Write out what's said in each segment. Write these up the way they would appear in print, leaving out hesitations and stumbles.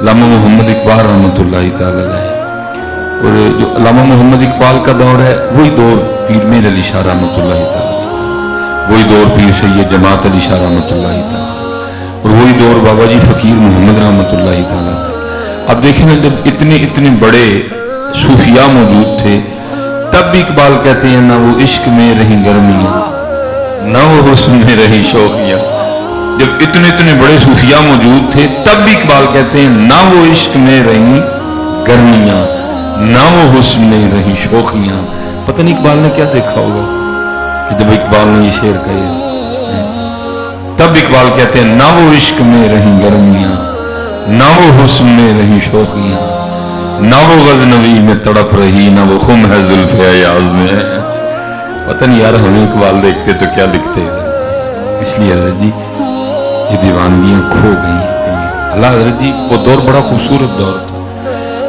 अल्लामा मोहम्मद इकबाल रहमतुल्लाहि ताला अलैह। और जो अल्लामा मोहम्मद इकबाल का दौर है वही दौर पीर मीर अली शाह रहमतुल्लाहि ताला अलैह, वही दौर पीर सैयद जमात अली शाह रहमतुल्लाहि ताला अलैह, और वही दौर बाबा जी फकीर मोहम्मद रहमतुल्लाहि ताला अलैह। अब देखें ना, जब इतने इतने बड़े सूफिया मौजूद थे तब भी इकबाल कहते हैं ना वो इश्क में रही गर्मियां ना वो हुस्न में रही शौकियां। जब इतने इतने बड़े सूफिया मौजूद थे तब भी इकबाल कहते हैं ना वो इश्क में रही गर्मियां ना वो हुस्न में रही शौकियां। पता नहीं इकबाल ने क्या देखा होगा कि जब इकबाल ने ये शेर कहे, तब इकबाल कहते हैं ना वो इश्क में रही गर्मियां ना वो हुस्न में रही शौकियां ना वो गजनवी में तड़प रही ना वो खुम है जुल्फ़े अयाज़ में। पता नहीं यार हमें इकबाल देखते तो क्या लिखते। इसलिए हजरत जी ये दीवानगियां खो गई हैं। अल्लाह हजरत जी वो दौर बड़ा खूबसूरत दौर था।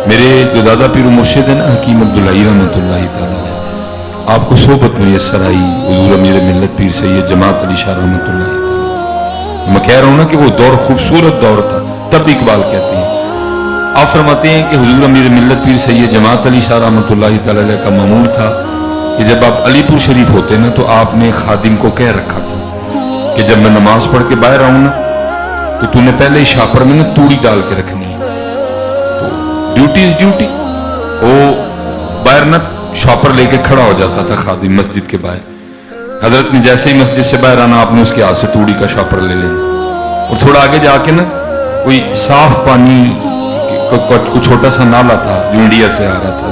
मेरे जो दादा पीर मुर्शिद है ना हकीम अब्दुल्लाई रहमतुल्लाहि ताला अलैह, आपको सोबत मुयस्सर आई हुज़ूर अमीर मिल्लत पीर सैयद जमात अली शाह रहमतुल्लाहि ताला। मैं कह रहा हूँ ना कि वो दौर खूबसूरत दौर था। तब इकबाल कहते हैं, आप फरमाते हैं कि हुजूर अमीर मिल्लत पीर सैयद जमात अली शाह रहमतुल्लाहि ताला अलैह का मामूल था कि जब आप अलीपुर शरीफ होते ना तो आपने खादिम को कह रखा था कि जब मैं नमाज पढ़ के बाहर आऊं ना तो तूने पहले ही शापर में ना तूड़ी डाल के रखनी है। तो ड्यूटी इज ड्यूटी। वो बाहर ना शापर लेके खड़ा हो जाता था खादिम मस्जिद के बाहर। हजरत ने जैसे ही मस्जिद से बाहर आना आपने उसके हाथ से तूड़ी का शापर ले लेना और थोड़ा आगे जाके ना कोई साफ पानी कुछ छोटा सा नाला था जो इंडिया से आ रहा था,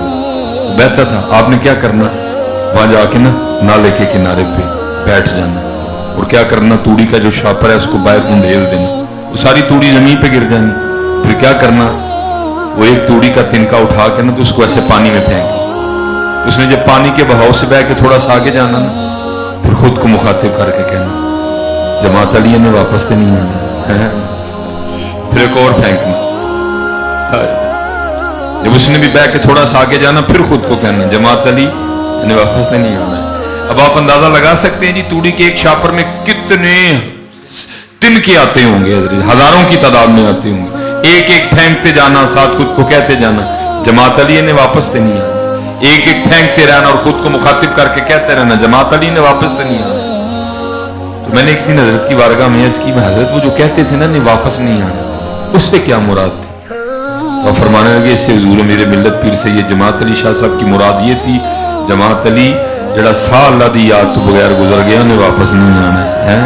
बहता था। आपने क्या करना, वहां जाके ना नाले के किनारे पे बैठ जाना और क्या करना, तूड़ी का जो शापर है उसको बाहर उंडेल देना, वो सारी तूड़ी जमीन पे गिर जानी। फिर क्या करना, वो एक तूड़ी का तिनका उठा के ना तो उसको ऐसे पानी में फेंक। उसने जब पानी के बहाव से बह के थोड़ा सा आगे जाना ना फिर खुद को मुखातिब करके कहना जमात अली ने वापस से नहीं आना है। फिर एक और फेंकना। जब उसने भी बह के थोड़ा सा आगे जाना फिर खुद को कहना जमात अली ने वापस नहीं आना है। अब आप अंदाजा लगा सकते हैं जी तूड़ी के एक शापर में कितने तिनके आते होंगे, हजारों की तादाद में आते होंगे। एक एक फेंकते जाना, साथ खुद को कहते जाना जमात अली ने वापस से नहीं आना। एक एक फेंकते रहना और खुद को मुखातिब करके कहते रहना जमात अली ने वापस से नहीं आना। तो मैंने एक दिन हजरत की बारगाह में अर्ज की, हजरत वो जो कहते थे ना नहीं वापस नहीं आना, उससे क्या मुराद थी? तो फरमाने लगे इससे हुजूर मेरे मिल्लत पीर सैयद जमात अली शाह साहब की मुराद ये थी जमात अली जड़ा साह अल्लाह दी याद तो बगैर गुजर गया उन्हें वापस नहीं आना है।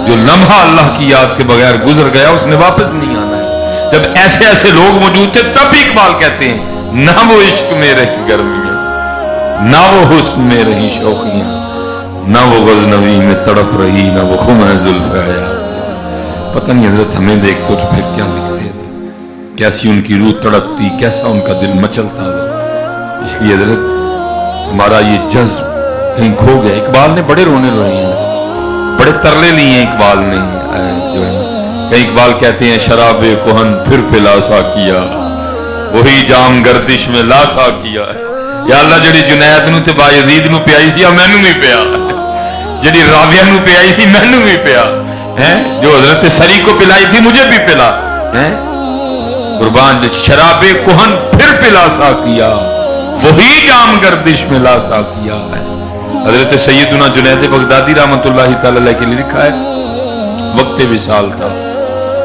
जो लम्हा अल्लाह की याद के बगैर गुजर गया उसने वापस नहीं आना है। जब ऐसे ऐसे लोग मौजूद थे तब भी इकबाल कहते हैं ना वो इश्क में रही गर्मियां ना वो हुस्न में रही शौकियां ना वो गजनवी में तड़प रही ना वो खुम है जुल्फ़े अयाज़। पता नहीं हजरत हमें देखते तो फिर क्या लिखते, कैसी उनकी रूह तड़पती, कैसा उनका दिल मचलता। इसलिए हजरत हमारा ये जज्ब कहीं खो गया। इकबाल ने बड़े रोने रोए हैं, बड़े तरले लिए हैं इकबाल ने जो है। कहीं इकबाल कहते हैं शराबे कोहन फिर पिलासा किया वही जाम गर्दिश में लासा किया। या अल्लाह जड़ी जुनैद नूं ते बायजीद नूं पियाई सी मैनू भी पिया, जड़ी राबिया नूं पियाई सी मैनू भी पिया है, जो हजरत सरी को पिलाई थी मुझे भी पिला है। कुर्बान शराबे कोहन फिर पिलासा किया वही जाम गर्दिश में लासा किया है। हजरत सैयदुना जुनैद बगदादी रहमतुल्लाहि ताला अलैह के लिए लिखा है वक्त विसाल था,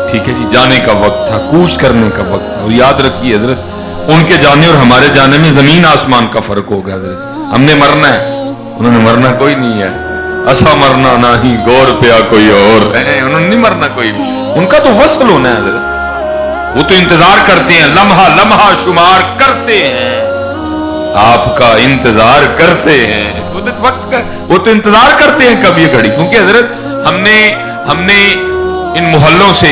ठीक है जी, जाने का वक्त था, कूच करने का वक्त था। और याद रखिए हजरत उनके जाने और हमारे जाने में जमीन आसमान का फर्क हो गया। हजरत हमने मरना है, उन्होंने मरना कोई नहीं है। असा मरना ना ही गौर पिया कोई और है, उन्होंने नहीं मरना कोई भी, उनका तो वसल होना है हजरत। वो तो इंतजार करते हैं, लम्हा लम्हा शुमार करते हैं, आपका इंतजार करते हैं। वो तो वक्त का वो तो इंतजार करते हैं कब ये घड़ी, क्योंकि हजरत हमने इन मोहल्लों से,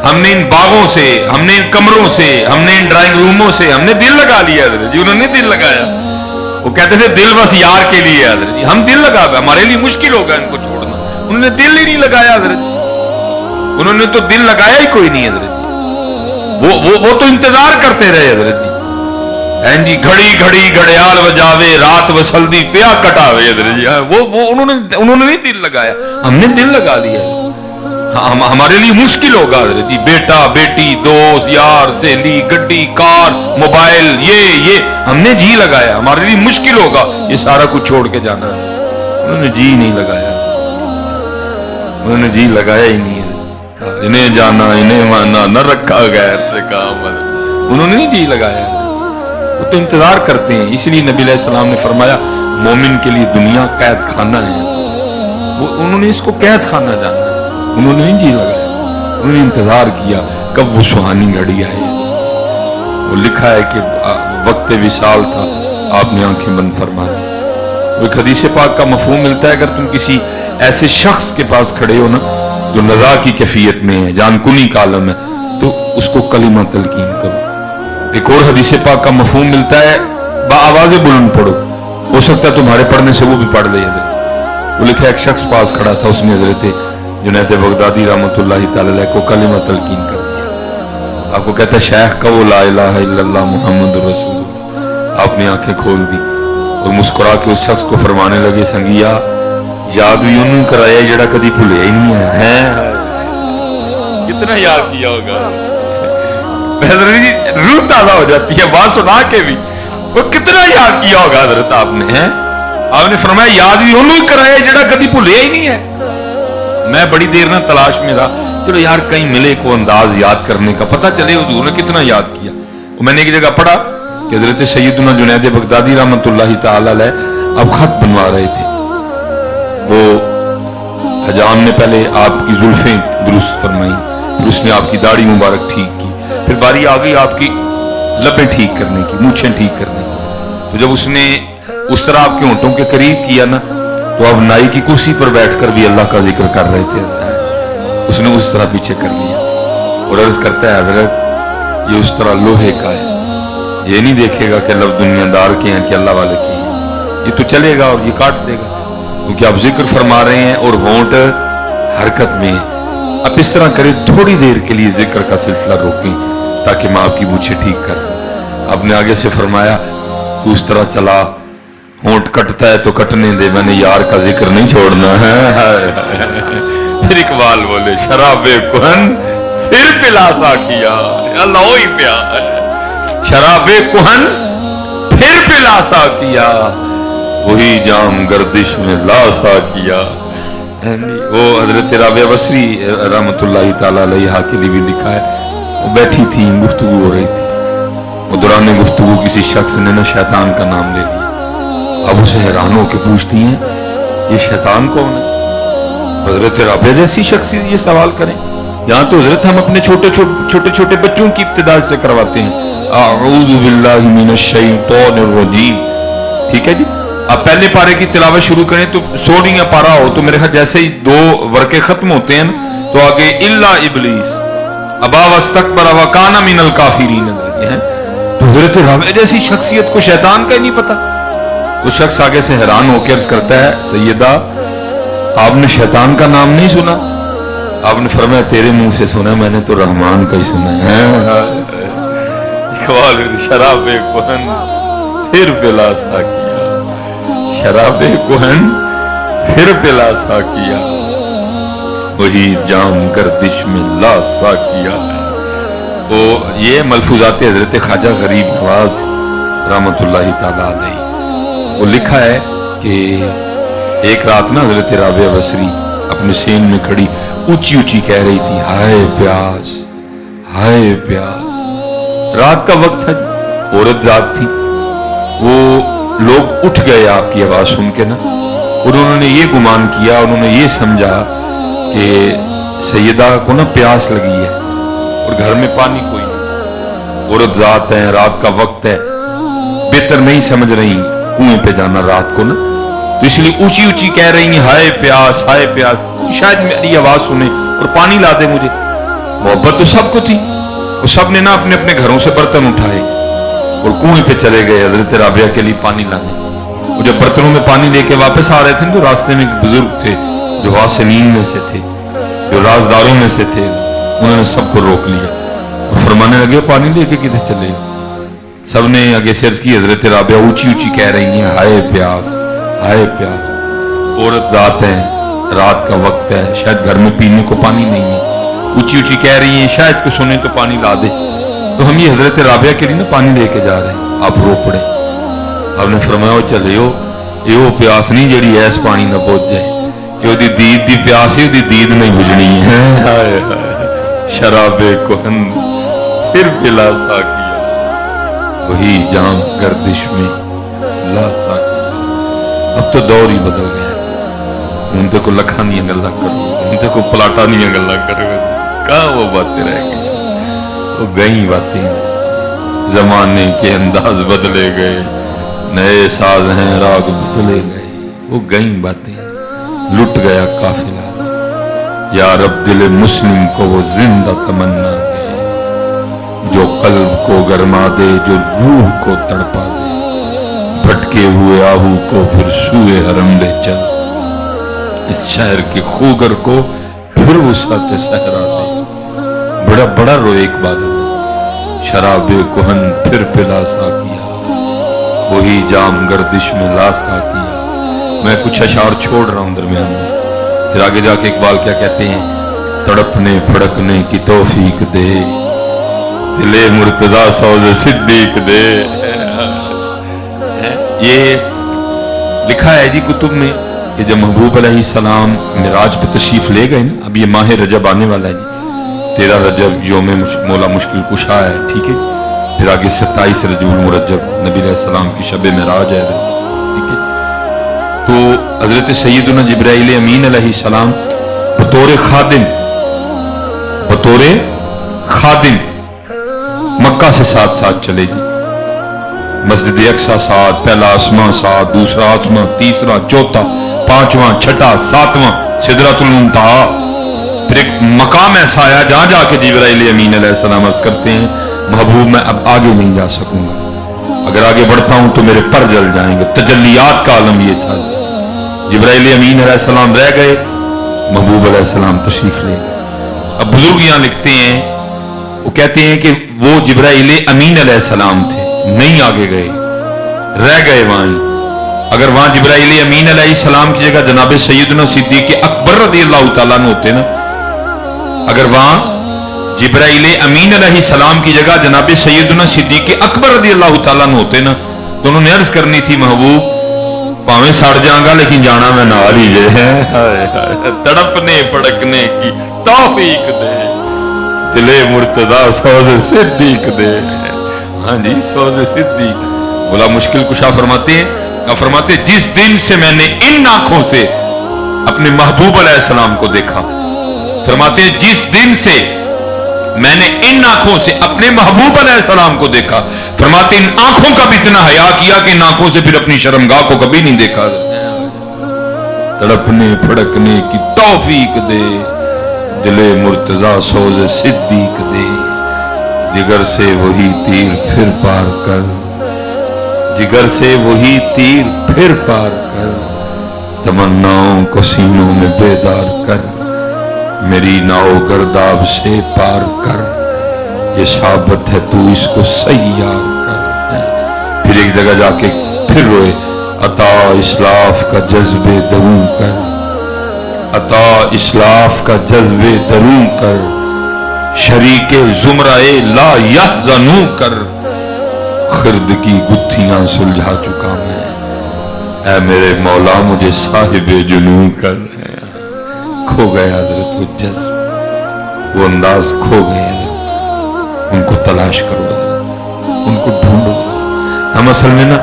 हमने इन बागों से, हमने इन कमरों से, हमने इन ड्राइंग रूमों से हमने दिल लगा लिया हजरत जी। उन्होंने दिल लगाया, वो कहते थे दिल बस यार के लिए हजरत जी, हम दिल लगा, हमारे लिए मुश्किल होगा इनको छोड़ना। उन्होंने दिल ही नहीं लगाया हजरत जी, उन्होंने तो दिल लगाया ही कोई नहीं हजरत जी। वो तो इंतजार करते रहे हजरत जी। जी घड़ी घड़ी घड़ियाल बजावे रात वसल्दी पिया कटावे हजरत जी। वो उन्होंने नहीं दिल लगाया, हमने दिल लगा लिया। हमारे लिए मुश्किल होगा हजरत जी, बेटा बेटी दोस्त यार सहेली गड्डी कार मोबाइल ये हमने जी लगाया, हमारे लिए मुश्किल होगा ये सारा कुछ छोड़ के जाना है। उन्होंने जी नहीं लगाया, उन्होंने जी लगाया ही नहीं है। इन्हें जाना इन्हें मानना न रखा गैर से काम, उन्होंने नहीं जी लगाया, वो तो इंतजार करते हैं। इसलिए नबी अलैहि सलाम ने फरमाया मोमिन के लिए दुनिया कैद खाना है, वो उन्होंने इसको कैद खाना जाना, उन्होंने नहीं जी लगाया, उन्होंने इंतजार किया कब वो सुहानी घड़ी आए। वो लिखा है कि वक्त विशाल था, आपने आंखें बंद फरमा दी। वो एक हदीस पाक का मफहूम मिलता है, अगर तुम किसी ऐसे शख्स के पास खड़े हो ना जो नज़ा की कैफियत में है, जानकुनी का आलम है, तो उसको कलिमा तलकीन करो। एक और हदीस पाक का मफहूम मिलता है बाआवाज़े बुलंद पढ़ो, हो सकता है तुम्हारे पढ़ने से वो भी पढ़ ले। वो लिखा एक शख्स पास खड़ा था, उसने हजरत जुनैद बगदादी रहमतुल्लाह तआला अलैह को कलिमा तलकीन कर दिया। आपको कहता है शेख का वो ला इलाहा इल्लल्लाह मुहम्मदुर रसूलुल्लाह। आपने आंखें खोल दी और मुस्कुरा के उस शख्स को फरमाने लगे संगिया याद भी उन्होंने कराया जड़ा कभी भूलिया ही नहीं है। कितना याद किया होगा, रूह ताजा हो जाती है बात सुना के भी। वो कितना याद किया होगा हजरत आपने, है आपने फरमाया याद भी उन्होंने कराया जड़ा कभी भूलिया ही नहीं है। मैं बड़ी देर ना तलाश में था, चलो यार कहीं मिले को अंदाज याद करने का, पता चले हुजूर ने कितना याद किया। मैंने एक जगह पढ़ा कि हजरत सैयदना जुनैद बगदादी रहमतुल्लाह तआला अलैह अब खत बनवा रहे थे। वो हजाम ने पहले आपकी जुल्फें दुरुस्त फरमाई, फिर उसने आपकी दाढ़ी मुबारक ठीक की, फिर बारी आ गई आपकी लबें ठीक करने की, मूछें ठीक करने की। तो जब उसने उस तरह आपके होंठों के करीब किया ना, तो अब नाई की कुर्सी पर बैठकर भी अल्लाह का जिक्र कर रहे थे। उसने उस तरह पीछे कर लिया और अर्ज करता है हजरत ये उस तरह लोहे का है, ये नहीं देखेगा कि लब दुनियादार के हैं कि अल्लाह वाले के हैं, ये तो चलेगा और ये काट देगा, क्योंकि आप जिक्र फरमा रहे हैं और होंठ हरकत में है। आप इस तरह करें, थोड़ी देर के लिए जिक्र का सिलसिला रोकें ताकि मैं आपकी मूछें ठीक कर। आपने आगे से फरमाया तू उस तरह चला, होंठ कटता है तो कटने दे, मैंने यार का जिक्र नहीं छोड़ना है। फिर इकबाल बोले शराबे कुहन फिर पिलासा किया, अल्लाह ही प्यार, शराबे कुहन फिर पिलासा किया, वही जाम गर्दिश में लासा किया। वो हजरत राबिया बसरी रहमतुल्लाह तआला अलैहा के लिए भी लिखा है, वो बैठी थी गुफ्तगू हो रही थी, वो दौरान गुफ्तगू किसी शख्स ने ना शैतान का नाम ले लिया। अब उसे हैरान होकर पूछती हैं ये शैतान कौन है। हजरत राबिया जैसी शख्स ये सवाल करें, यहाँ तो हजरत हम अपने छोटे छोटे बच्चों की इब्तिदा से करवाते हैं, अऊज़ु बिल्लाहि मिनश शैतानिर रजीम। ठीक है जी, आप पहले पारे की तिलावत शुरू करें तो 16वां पारा हो तो मेरे ख्याल जैसे ही 2 वर्के खत्म होते हैं तो आगे इल्ला इब्लीस अबा वस्तकबर व काना मिनल काफिरीन है। तो हजरत राबिया जैसी शख्सियत को शैतान का ही नहीं पता। वो शख्स आगे से हैरान होकर अर्ज करता है सैयदा आपने शैतान का नाम नहीं सुना। आपने फरमाया तेरे मुंह से सुना, मैंने तो रहमान का ही सुना है। शराबे कुहन फिर पिलासा किया, शराबे कुहन फिर पिलासा किया, वही जाम गर्दिश में लासा किया। तो ये मलफूजात हजरत ख्वाजा गरीब नवाज रहमतुल्लाह तआला अलैह। वो लिखा है कि एक रात ना हजरत राबिया बसरी अपने सेन में खड़ी ऊंची ऊंची कह रही थी हाय प्यास हाय प्यास। रात का वक्त था, औरत जाग थी। वो लोग उठ गए आपकी आवाज सुन के ना, उन्होंने ये गुमान किया, उन्होंने ये समझा कि सैयदा को ना प्यास लगी है और घर में पानी कोई नहीं, औरत जात है, रात का वक्त है, बेहतर नहीं समझ रही कुएं पे जाना रात को ना, तो इसलिए ऊंची ऊंची कह रही हैं हाय प्यास शायद मेरी आवाज सुने और पानी ला दे मुझे। मोहब्बत तो सबको थी, वो सब ने ना अपने अपने घरों से बर्तन उठाए और कुएं पे चले गए हजरत राबिया के लिए पानी लाने। वो जब बर्तनों में पानी लेके वापस आ रहे थे तो रास्ते में एक बुजुर्ग थे जो वासिलीन में से थे, जो राजदारों में से थे, उन्होंने सबको रोक लिया और फरमाने लगे पानी लेके किधर चले। सबने आगे से अर्ज की हजरत राबिया ऊंची ऊंची कह रही हैं हाय प्यास हाय प्यास। औरत जात है, रात का वक्त है, शायद घर में पीने को पानी नहीं है, ऊंची ऊंची कह रही हैं शायद कोई सुने तो पानी ला दे। तो हम ये हजरत राबिया के लिए ना पानी लेके जा रहे हैं, आप रो पड़े। आपने फरमाया चले हो ये प्यास नहीं जड़ी ऐस पानी ना बुझ जाए, कि ओदी दीद दी प्यास ही ओदी दीद नहीं बुझनी है। हाय हाय शराबे कोहन फिर पिला साकिया, वही जाम गर्दिश में ला साकिया। अब तो दौर ही बदल गया, हूं तो को लखा दी गल्लां करो, हूं तो को पलाटा दी गल्लां करो, कहां वो बातें रह गई, वो गई बातें। जमाने के अंदाज बदले गए, नए साज हैं राग बदले गए, वो गई बातें। लुट गया काफिला, या रब दिल मुस्लिम को वो जिंदा तमन्ना दे, जो कल्ब को गरमा दे, जो रूह को तड़पा दे, भटके हुए आहू को फिर सूए हरम ले चल, इस शहर के खूगर को फिर वसाते सहरा दे। बड़ा बड़ा रोए इकबाल, शराबे कोहन फिर पिला सा किया, वही जाम गर्दिश में ला सा किया। मैं कुछ अशार छोड़ रहा हूं दरमियान में, फिर आगे जाके इकबाल क्या कहते हैं, तड़पने फड़कने की तौफीक दे, दिले मुर्तजा सौज़े सिद्दीक दे। ये लिखा है जी कुतुब में कि जब महबूब अलैहिस्सलाम मिराज पे तशरीफ ले गए ना, अब ये माह रजब आने वाला है जी, 13 रजब योम मौला मुश्किल कुशा है, ठीक है। फिर आगे 27 रजब मुरज्जब नबी अलैहिस्सलाम की शब मिराज है, ठीक है। तो हजरत सैयदना जिब्राइल अमीन अलैहिस्सलाम बतौर खादिम मक्का से साथ चले जी, मस्जिद अक्सा साथ, पहला आसमां साथ, दूसरा आसमां, तीसरा, चौथा, पांचवां, छठा, सातवां सिदरतुल मुंतहा। फिर एक मकाम ऐसा आया जहां जाके जिब्राइल अमीन अलैहिस्सलाम अर्ज करते हैं, महबूब मैं अब आगे नहीं जा सकूंगा, अगर आगे बढ़ता हूं तो मेरे पर जल जाएंगे। तजल्लियात का आलम ये था। जिब्राइल अमीन अलैहिस्सलाम रह गए, महबूब अलैहिस्सलाम तशरीफ ले गए। अब बुजुर्ग यहां लिखते हैं, वो कहते हैं कि वो जिब्राइल अमीन अलैहिस्सलाम थे, नहीं आगे गए, रह गए वहां। अगर वहां जिब्राइल अमीन अलैहिस्सलाम की जगह जनाब सैयदना सिद्दीक अकबर रज़ियल्लाहु ताला अन्हु होते ना, अगर वहां जिब्राइल अमीन अलैहिस्सलाम की जगह जनाब सैयदना सिद्दीक अकबर रज़ियल्लाहु ताला अन्हु होते ना, तो उन्होंने अर्ज करनी थी, महबूब भावें सड़ जाऊंगा लेकिन जाना मैं नाल ही जे है। तड़पने फड़कने की तौफीक दे, दिले मुर्तजा सौज़े सिद्दीक दे। हाँ जी, सौज़े सिद्दीक। बोला मुश्किल कुशा फरमाते हैं, जिस दिन से मैंने इन आंखों से अपने महबूब अलैहिस्सलाम को देखा, फरमाते हैं जिस दिन से मैंने इन आंखों से अपने महबूब अलैहिस्सलाम को देखा, फरमाते इन आंखों का भी इतना हया किया कि इन आंखों से फिर अपनी शर्मगाह को कभी नहीं देखा। तड़पने फड़कने की तौफीक दे, दिले मुर्तजा सौज़े सिद्दीक दे, जिगर से वही तीर फिर पार कर, जिगर से वही तीर फिर पार कर, तमन्नाओं को सीनों में बेदार कर, मेरी नाव गर्दाब से पार कर, ये साबत है तू इसको सैयार कर। फिर एक जगह जाके फिर रोए, अता इस्लाफ का जज्बे दरूं कर, अता इस्लाफ का जज्बे दरूं कर, शरीके जुमराए ला यहज़नू कर, खिर्द की गुत्थियां सुलझा चुका मैं, ऐ मेरे मौला मुझे साहिबे जुनून कर। खो गया हजरत वो जज्ब, वो अंदाज खो गए। उनको तलाश करो, उनको ढूंढो। हम असल में ना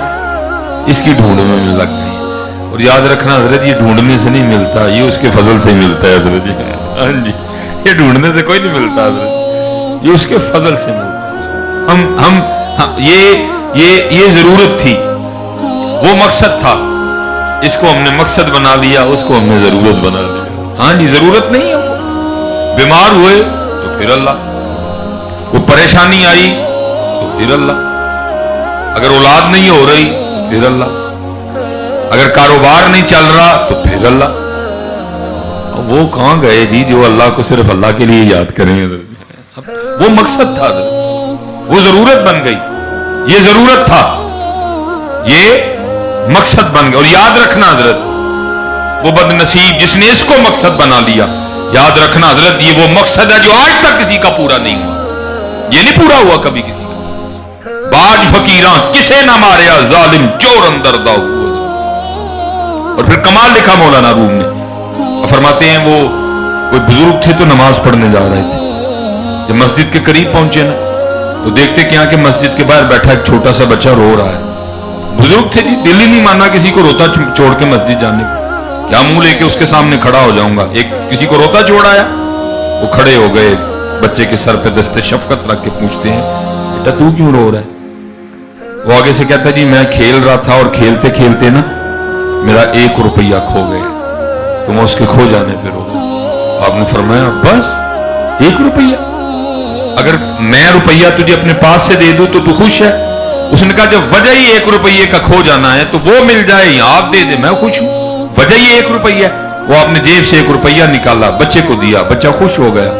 इसकी ढूंढने में लग गए। और याद रखना हजरत, ये ढूंढने से नहीं मिलता, ये उसके फजल से मिलता है हजरत जी। हाँ जी, ये ढूंढने से कोई नहीं मिलता हजरत, ये उसके फजल से मिलता है। हम ये जरूरत थी, वो मकसद था, इसको हमने मकसद बना लिया, उसको हमने जरूरत बना लिया। हाँ जी, जरूरत नहीं है। बीमार हुए तो फिर अल्लाह, कोई परेशानी आई तो फिर अल्लाह, अगर औलाद नहीं हो रही तो फिर अल्लाह, अगर कारोबार नहीं चल रहा तो फिर अल्लाह। वो कहां गए जी जो अल्लाह को सिर्फ अल्लाह के लिए याद करें? वो मकसद था, वो जरूरत बन गई, ये जरूरत था, ये मकसद बन गया। और याद रखना हजरत, वो बदनसीब जिसने इसको मकसद बना लिया। याद रखना हजरत, ये वो मकसद है जो आज तक किसी का पूरा नहीं हुआ। ये नहीं पूरा हुआ कभी किसी का। बाज फकीरा किसे ना मारिया जालिम चोर अंदर दाऊ। और फिर कमाल लिखा मौलाना रूम ने, फरमाते हैं वो कोई बुजुर्ग थे तो नमाज पढ़ने जा रहे थे। जब मस्जिद के करीब पहुंचे ना तो देखते कि यहाँ के मस्जिद के बाहर बैठा एक छोटा सा बच्चा रो रहा है। बुजुर्ग थे जी, दिल ही नहीं माना किसी को रोता छोड़ के मस्जिद जाने को। क्या मुंह लेके उसके सामने खड़ा हो जाऊंगा। एक किसी को रोता छोड़ आया, वो खड़े हो गए, बच्चे के सर पे दस्ते शफकत रख के पूछते हैं बेटा तू क्यों रो रहा है। वो आगे से कहता है जी मैं खेल रहा था और खेलते खेलते ना मेरा 1 रुपया खो गया, तो मैं उसके खो जाने पे रो रहा। आपने फरमाया बस 1 रुपया, अगर मैं रुपया तुझे अपने पास से दे दूं तो तू खुश है। उसने कहा जब वजह ही 1 रुपये का खो जाना है तो वो मिल जाए या आप दे दे, मैं खुश हूं। वजह ही 1 रुपया। वो आपने जेब से 1 रुपया निकाला, बच्चे को दिया, बच्चा खुश हो गया,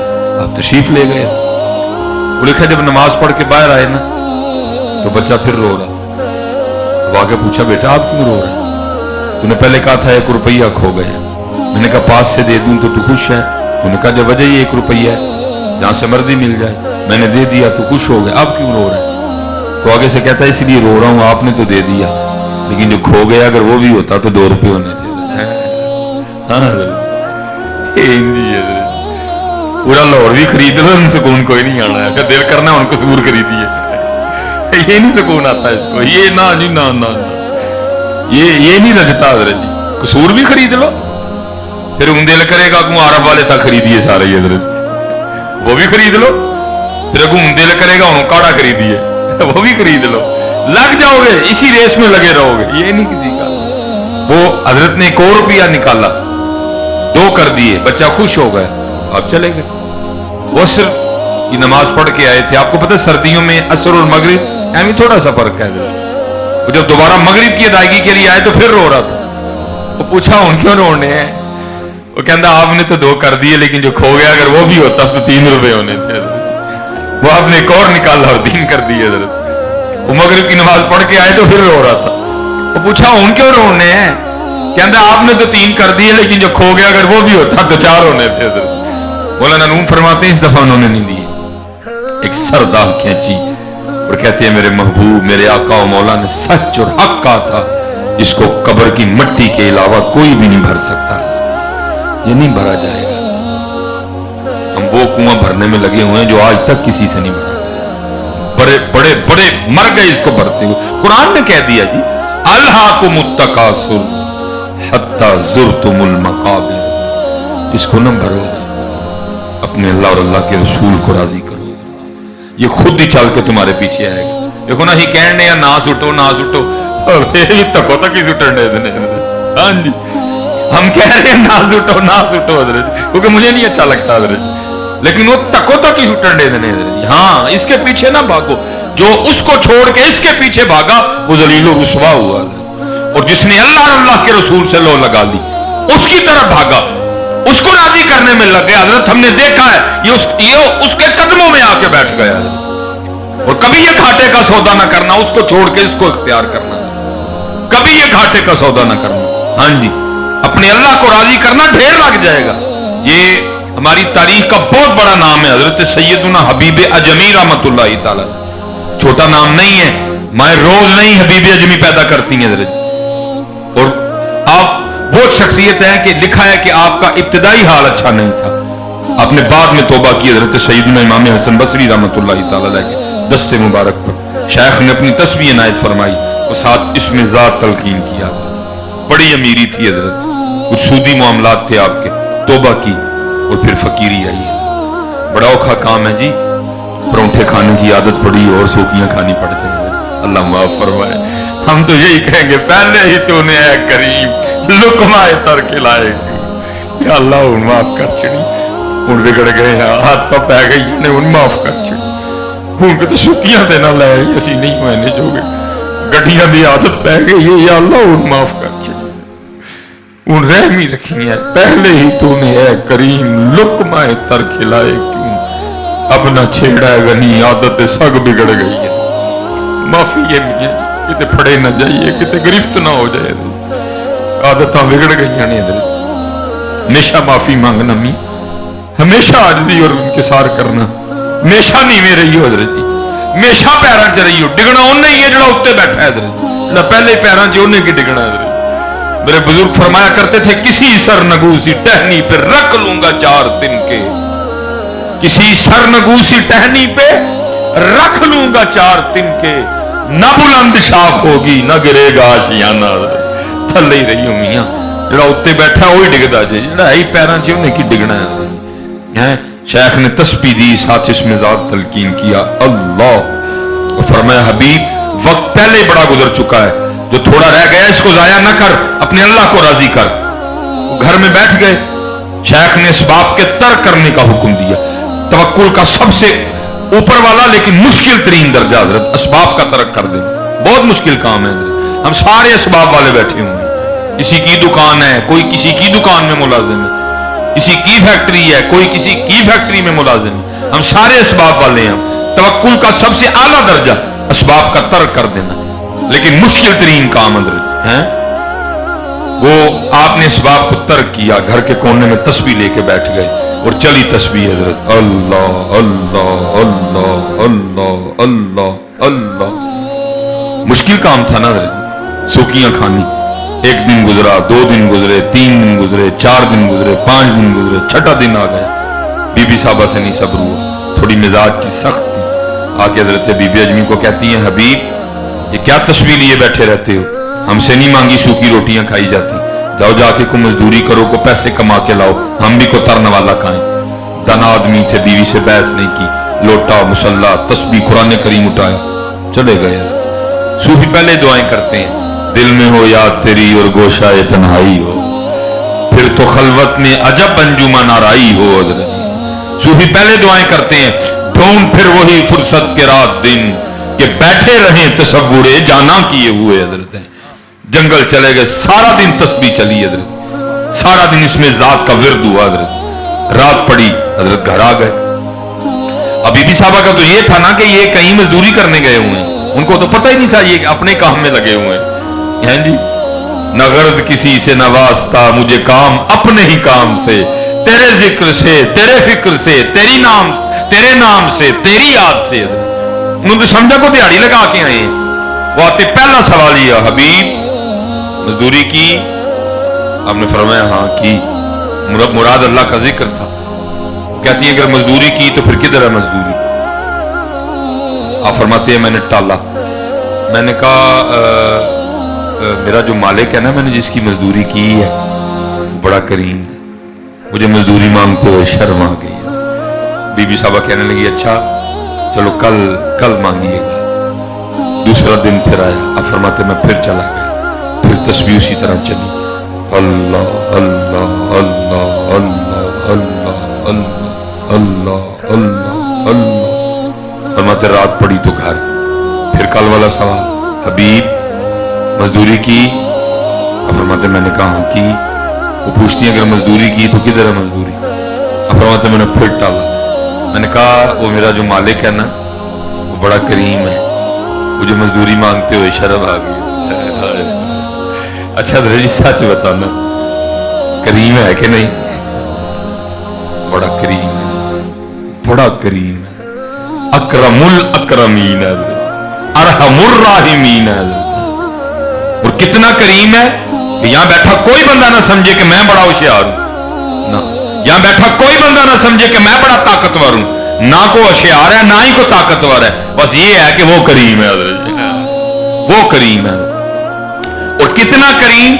आप तशरीफ ले गए। वो लिखा जब नमाज पढ़ के बाहर आए ना तो बच्चा फिर रो रहा था। अब आके पूछा बेटा आप क्यों रो रहे हैं। तूने पहले कहा था 1 रुपया खो गया। मैंने कहा पास से दे दूं तो तू खुश है। तूने कहा जब वजह ही 1 रुपया है, जहां से मर्जी मिल जाए, मैंने दे दिया तो खुश हो गया, अब क्यों रो रहे हैं। तो आगे से कहता है इसलिए रो रहा हूं, आपने तो दे दिया, लेकिन जो खो गया अगर वो भी होता तो 2 रुपये होने थे। पूरा लाहौर भी खरीद लो, सुकून कोई नहीं आना है। फिर दिल करना है उनको कसूर खरीदिए, ये नहीं सुकून आता इसको। ये ना जी ना ना, ये नहीं रजता हजरत जी। कसूर भी खरीद लो, फिर उन दिल करेगा अगू आरब वाले तक खरीदिए सारे हजरत, वो भी खरीद लो। फिर अगू दिल करेगा उन्होंने काढ़ा खरीदिए, वो भी खरीद लो। लग जाओगे, इसी रेस में लगे रहोगे। ये नहीं किसी का। वो हजरत ने 1 और रुपया निकाला, 2 कर दिए, बच्चा खुश हो गया, आप चले गए। वो सिर्फ की नमाज पढ़ के आए थे। आपको पता है सर्दियों में असर और मगरिब ऐसी थोड़ा सा फर्क है। वो जब दोबारा मगरिब की अदायगी के लिए आए तो फिर रो रहा था। वो पूछा उन क्यों रोने हैं। वो कहता आपने तो 2 कर दिए, लेकिन जो खो गया अगर वो भी होता तो 3 रुपए होने थे। वो आपने 1 और निकाला और 3 कर दिए। वो मगरिब की नमाज पढ़ के आए तो फिर रो रहा था। वो पूछा उन क्यों रोने हैं। कहता आपने तो 3 कर दिए, लेकिन जो खो गया अगर वो भी होता तो 4 होने थे। मौलाना रूम फरमाते हैं इस दफा उन्होंने नहीं दिए। एक सरदार खींची और कहते हैं मेरे महबूब मेरे आका और मौला ने सच और हक कहा था, इसको कब्र की मिट्टी के अलावा कोई भी नहीं भर सकता, ये नहीं भरा जाएगा। हम वो कुआं भरने में लगे हुए हैं जो आज तक किसी से नहीं भरा गया। बड़े बड़े बड़े मर गए इसको भरते हुए। कुरान ने कह दिया जी अल्हाकुमुत तकासुर हत्ता जुरतुमुल मकाबिर, इसको न भरो, अपने अल्लाह और अल्लाह के रसूल को राजी करो, ये खुद ही चल के तुम्हारे पीछे आएगा। देखो ना ही कहने या ना सुटो ना सुटो, तको तक ही सुटन दे। हाँ जी हम कह रहे हैं ना सुटो हजरत, क्योंकि मुझे नहीं अच्छा लगता हजरत, लेकिन वो तको तक ही सुटन दे देने हजरत। हाँ इसके पीछे ना भागो, जो उसको छोड़ के इसके पीछे भागा वो जलील और रुसवा हुआ। और जिसने अल्लाह और अल्लाह के रसूल से लो लगा ली उसकी तरफ भागा, उसको राजी करने में लग गया हजरत। हमने देखा है ये उसके कदमों में आके बैठ गया। और कभी ये घाटे का सौदा ना करना, उसको छोड़ के इसको इख्तियार करना, कभी ये घाटे का सौदा ना करना। हाँ जी अपने अल्लाह को राजी करना ढेर लग जाएगा। ये हमारी तारीख का बहुत बड़ा नाम है हजरत सैयदुना हबीब अजमी रहमतुल्लाह तआला। छोटा नाम नहीं है, मैं रोज नहीं हबीब अजमी पैदा करती हैं हजरत। और आप वो शख्सियत है कि लिखा है कि आपका इब्तिदाई हाल अच्छा नहीं था, आपने बाद में तौबा की। हजरत सैयदना इमाम हसन बसरी रहमतुल्लाह तआला अलैह के दस्ते मुबारक पर शेख ने अपनी तस्बीह इनायत फरमाई और साथ इसमें जात तलकीन किया। बड़ी अमीरी थी हजरत, कुछ सूदी मामलात थे आपके, तौबा की और फिर फकीरी आई। बड़ा औखा काम है जी, परोंठे खाने की आदत पड़ी और सूखियां खानी पड़ती हैं। अल्लाह माफ फरमाए। हम तो यही कहेंगे पहले ही तूने है करीम लुकमाए तर खिलाए। या अल्लाह हुन माफ कर छड़ी, हुन बिगड़ गए हैं, हाथ पै गई ने, हुन माफ कर छड़ी। हुन किते छुट्टियां ते ना लै असीं नहीं होए ने जोगे, गड्डियां दी आदत पै गई है। या अल्लाह हुन माफ कर छड़ी, हुन रहम ही रखी है। पहले ही तूने है करीम लुकमाए तर खिलाए, क्यों अब ना छेड़ा गनी, आदत सग बिगड़ गई है। माफी है मियां, किते फड़े ना जाइए, किते गिरफ्त ना हो जाए, आदत बिगड़ गई ने। ہمیشہ معافی مانگنا می ہمیشہ عاجزی اور انکسار کرنا ہمیشہ نیویں رہی ہو حضرت جی ہمیشہ پیراں چ رہی ہو ڈگنا انہیں ہی ہے جڑا اتنے بیٹھا ہے حضرت جی پہلے پیراں چ انہیں کی ڈگنا ہے حضرت جی میرے بزرگ فرمایا کرتے تھے کسی سرنگوسی ٹہنی پہ رکھ لوں گا 4 دن کے کسی سرنگوسی ٹہنی پہ رکھ لوں گا 4 دن کے نہ بلند شاخ ہوگی نہ گرے گا آشیانہ تھلے ہی رہی ہوں میاں جڑا اتنے بیٹھا وہی ڈگدا جائے جڑا ہے پیراں چ انہیں کی ڈگنا ہے شیخ نے تسبیح دی ساتھ اس میں ذات تلقین کیا اللہ فرمایا حبیب وقت پہلے بڑا گزر چکا ہے جو تھوڑا رہ گیا اس کو ضائع نہ کر اپنے اللہ کو راضی کر وہ گھر میں بیٹھ گئے شیخ نے اسباب کے ترک کرنے کا حکم دیا توکل کا سب سے اوپر والا لیکن مشکل ترین درجہ حضرت اسباب کا ترک کر دینا بہت مشکل کام ہے حضرت ہم سارے اسباب والے بیٹھے ہوئے ہیں کسی کی دکان ہے کوئی کسی کی دکان میں ملازم ہے کسی کی فیکٹری ہے کوئی کسی کی فیکٹری میں ملازم ہے ہم سارے اسباب والے ہیں توکل کا سب سے اعلیٰ درجہ اسباب کا ترک کر دینا لیکن مشکل ترین کام حضرت ہے وہ آپ نے اسباب کو ترک کیا گھر کے کونے میں تسبیح لے کے بیٹھ گئے اور چلی تسبیح حضرت اللہ اللہ اللہ اللہ اللہ اللہ مشکل کام تھا نا حضرت سوکیاں کھانی 1 دن گزرا 2 دن گزرے 3 دن گزرے 4 دن گزرے 5 دن گزرے 6واں دن آ گیا بی بی صاحبہ سے نہیں صبر ہوا تھوڑی مزاج کی سخت تھی آ کے حضرت بی بی اجمی کو کہتی ہیں حبیب یہ کیا تسبیح لیے بیٹھے رہتے ہو ہم سے نہیں مانگی سوکھی روٹیاں کھائی جاتی جاؤ جا کے کو مزدوری کرو کو پیسے کما کے لاؤ ہم بھی کو ترن والا کھائیں دانا آدمی تھے بیوی سے بحث نہیں کی لوٹا مسلح تسبیح قرآن کریم اٹھایا چلے گئے صوفی پہلے دعائیں کرتے ہیں دل میں ہو یاد تیری اور گوشہ تنہائی ہو پھر تو خلوت میں عجب انجمن آرائی ہو حضرت صوفی پہلے دعائیں کرتے ہیں ڈھونڈ پھر وہی فرصت کے رات دن کہ بیٹھے رہیں تصور جانا کیے ہوئے حضرت ہیں جنگل چلے گئے سارا دن تسبیح چلی حضرت سارا دن اس میں ذات کا ورد ہوا حضرت رات پڑی حضرت گھر آ گئے اب بی بی صاحبہ کا تو یہ تھا نا کہ یہ کہیں مزدوری کرنے گئے ہوئے ہیں ان کو تو پتہ ہی نہیں تھا یہ اپنے کام میں لگے ہوئے ہیں جی نہ غرض کسی سے نہ واسطہ مجھے کام اپنے ہی کام سے تیرے ذکر سے تیرے فکر سے تیرے نام سے تیری یاد سے انہوں نے سمجھا کو دیہڑی لگا کے آئے وہ آتے پہلا سوال یہ حبیب مزدوری کی آپ نے فرمایا ہاں کی مراد اللہ کا ذکر تھا کہتی ہیں اگر مزدوری کی تو پھر کدھر ہے مزدوری آپ فرماتے ہیں میں نے ٹالا میں نے کہا میرا جو مالک ہے نا میں نے جس کی مزدوری کی ہے وہ بڑا کریم ہے مجھے مزدوری مانگتے ہوئے شرم آ گئی بی بی صاحبہ کہنے لگی اچھا چلو کل مانگیے گا دوسرا دن پھر آیا آپ فرماتے میں پھر چلا گیا پھر تسبیح اسی طرح چلی اللہ اللہ اللہ اللہ اللہ اللہ اللہ اللہ اللہ فرماتے رات پڑی تو گھر پھر کل والا سوال حبیب مزدوری کی آپ فرماتے میں نے کہا کی وہ پوچھتی ہیں اگر مزدوری کی تو کدھر ہے مزدوری آپ فرماتے میں نے پھر ٹالا میں نے کہا وہ میرا جو مالک ہے نا وہ بڑا کریم ہے مجھے مزدوری مانگتے ہوئے شرم آ گئی اچھا جی سچ بتانا کریم ہے کہ نہیں بڑا کریم ہے بڑا کریم ہے اکرم الاکرمین ہے ارحم الراحمین ہے اور کتنا کریم ہے کہ یہاں بیٹھا کوئی بندہ نہ سمجھے کہ میں بڑا ہوشیار ہوں نہ یہاں بیٹھا کوئی بندہ نہ سمجھے کہ میں بڑا طاقتور ہوں نہ کو ہوشیار ہے نہ ہی کو طاقتور ہے بس یہ ہے کہ وہ کریم ہے وہ کریم ہے اور کتنا کریم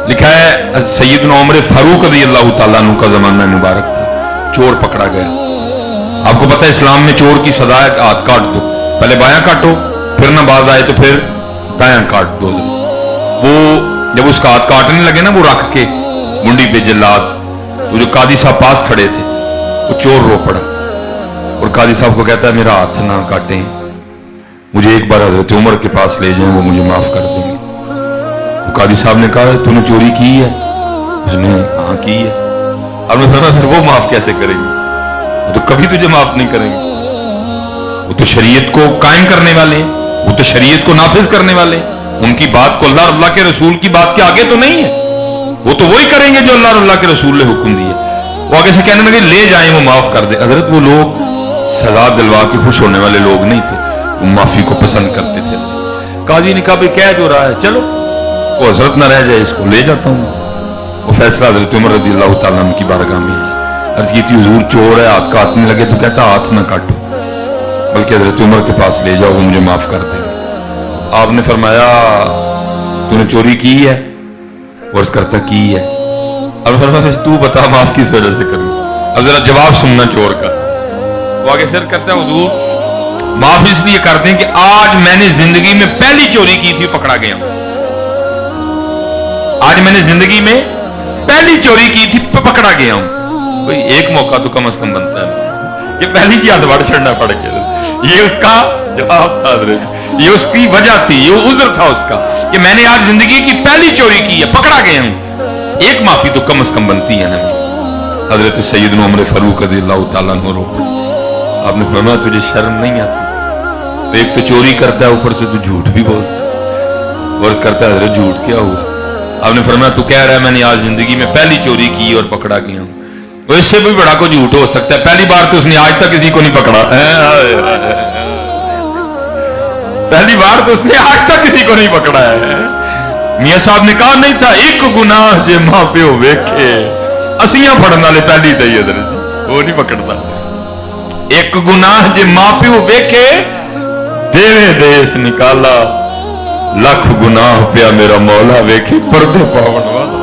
لکھا ہے سیدنا عمر فاروق رضی اللہ تعالیٰ عنہ کا زمانہ مبارک تھا چور پکڑا گیا آپ کو پتہ ہے اسلام میں چور کی سزا ہے ہاتھ کاٹ دو پہلے بایاں کاٹو پھر نہ باز آئے تو پھر دایاں کاٹ دو وہ جب اس کا ہاتھ کاٹنے لگے نا وہ رکھ کے منڈی پہ جلاد وہ جو قاضی صاحب پاس کھڑے تھے وہ چور رو پڑا اور قاضی صاحب کو کہتا ہے میرا ہاتھ نہ کاٹیں مجھے ایک بار حضرت عمر کے پاس لے جائیں وہ مجھے معاف کر دیں گے قاضی صاحب نے کہا تو نے چوری کی ہے اس نے ہاں کی ہے اب نے کہا پھر وہ معاف کیسے کریں گے وہ تو کبھی تجھے معاف نہیں کریں گے وہ تو شریعت کو قائم کرنے والے ہیں وہ تو شریعت کو نافذ کرنے والے ہیں ان کی بات کو اللہ اور اللہ کے رسول کی بات کے آگے تو نہیں ہے वो तो वही करेंगे जो अल्लाह और अल्लाह के रसूल ने हुक्म दिया। वो आगे से कहने लगे ले जाएं, वो माफ कर दे। हजरत वो लोग सजा दिलवा के खुश होने वाले लोग नहीं थे, वो माफी को पसंद करते थे। काजी ने कहा भाई क्या जो रहा है, चलो वो हजरत ना रह जाए, इसको ले जाता हूँ। वो फैसला हजरत उमर रज़ी अल्लाह तआला अन्हु की बारगाह में है। अर्ज की थी हुजूर चोर है, हाथ काटने लगे, तो कहता हाथ ना काटो, बल्कि हजरत उमर के पास ले जाओ, वो मुझे माफ कर देंगे। आपने फरमाया तूने चोरी की है? वर्ष करता की है। अब फरमाया तू बता माफ किस वजह से करूं? अब जरा जवाब सुनना चोर का। वो आगे सिर करता है हुजूर माफ इसलिए कर दें कि आज मैंने जिंदगी में पहली चोरी की थी, पकड़ा गया। आज मैंने जिंदगी में पहली चोरी की थी, पकड़ा गया हूं। कोई एक मौका तो कम से कम बनता है, ये पहली चीज हाथ चढ़ना पड़ गया। ये उसका जवाब था, ये उसकी वजह थी, ये उज़्र था उसका कि मैंने आज जिंदगी की पहली चोरी की है, पकड़ा गया हूं। एक माफी तो कम से कम बनती है ना। हजरत सैयदना उमर फारूक रज़ियल्लाहु तआला अन्हु रो पड़े। आपने फरमाया तुझे शर्म नहीं आती? तो एक तो चोरी करता है, ऊपर से तू झूठ भी बोलता है। वर्ष करता है हजरत झूठ क्या हुआ? आपने फरमाया तू कह रहा है मैंने आज जिंदगी में पहली चोरी की और पकड़ा गया हूं। तो इससे भी बड़ा को झूठ हो सकता है, पहली बार तो उसने आज तक किसी को नहीं पकड़ा। पहली बार तो उसने आज तक किसी को नहीं पकड़ा है। मियां साहब ने कहा नहीं था एक गुनाह जे मां प्यो वेखे, असियां फड़न वाले पहली तो ही वो नहीं पकड़ता। एक गुनाह जे मां प्यो वेखे, देवे देश निकाला, लख गुनाह पिया मेरा मौला वेखे, पर्दे पावन वाला।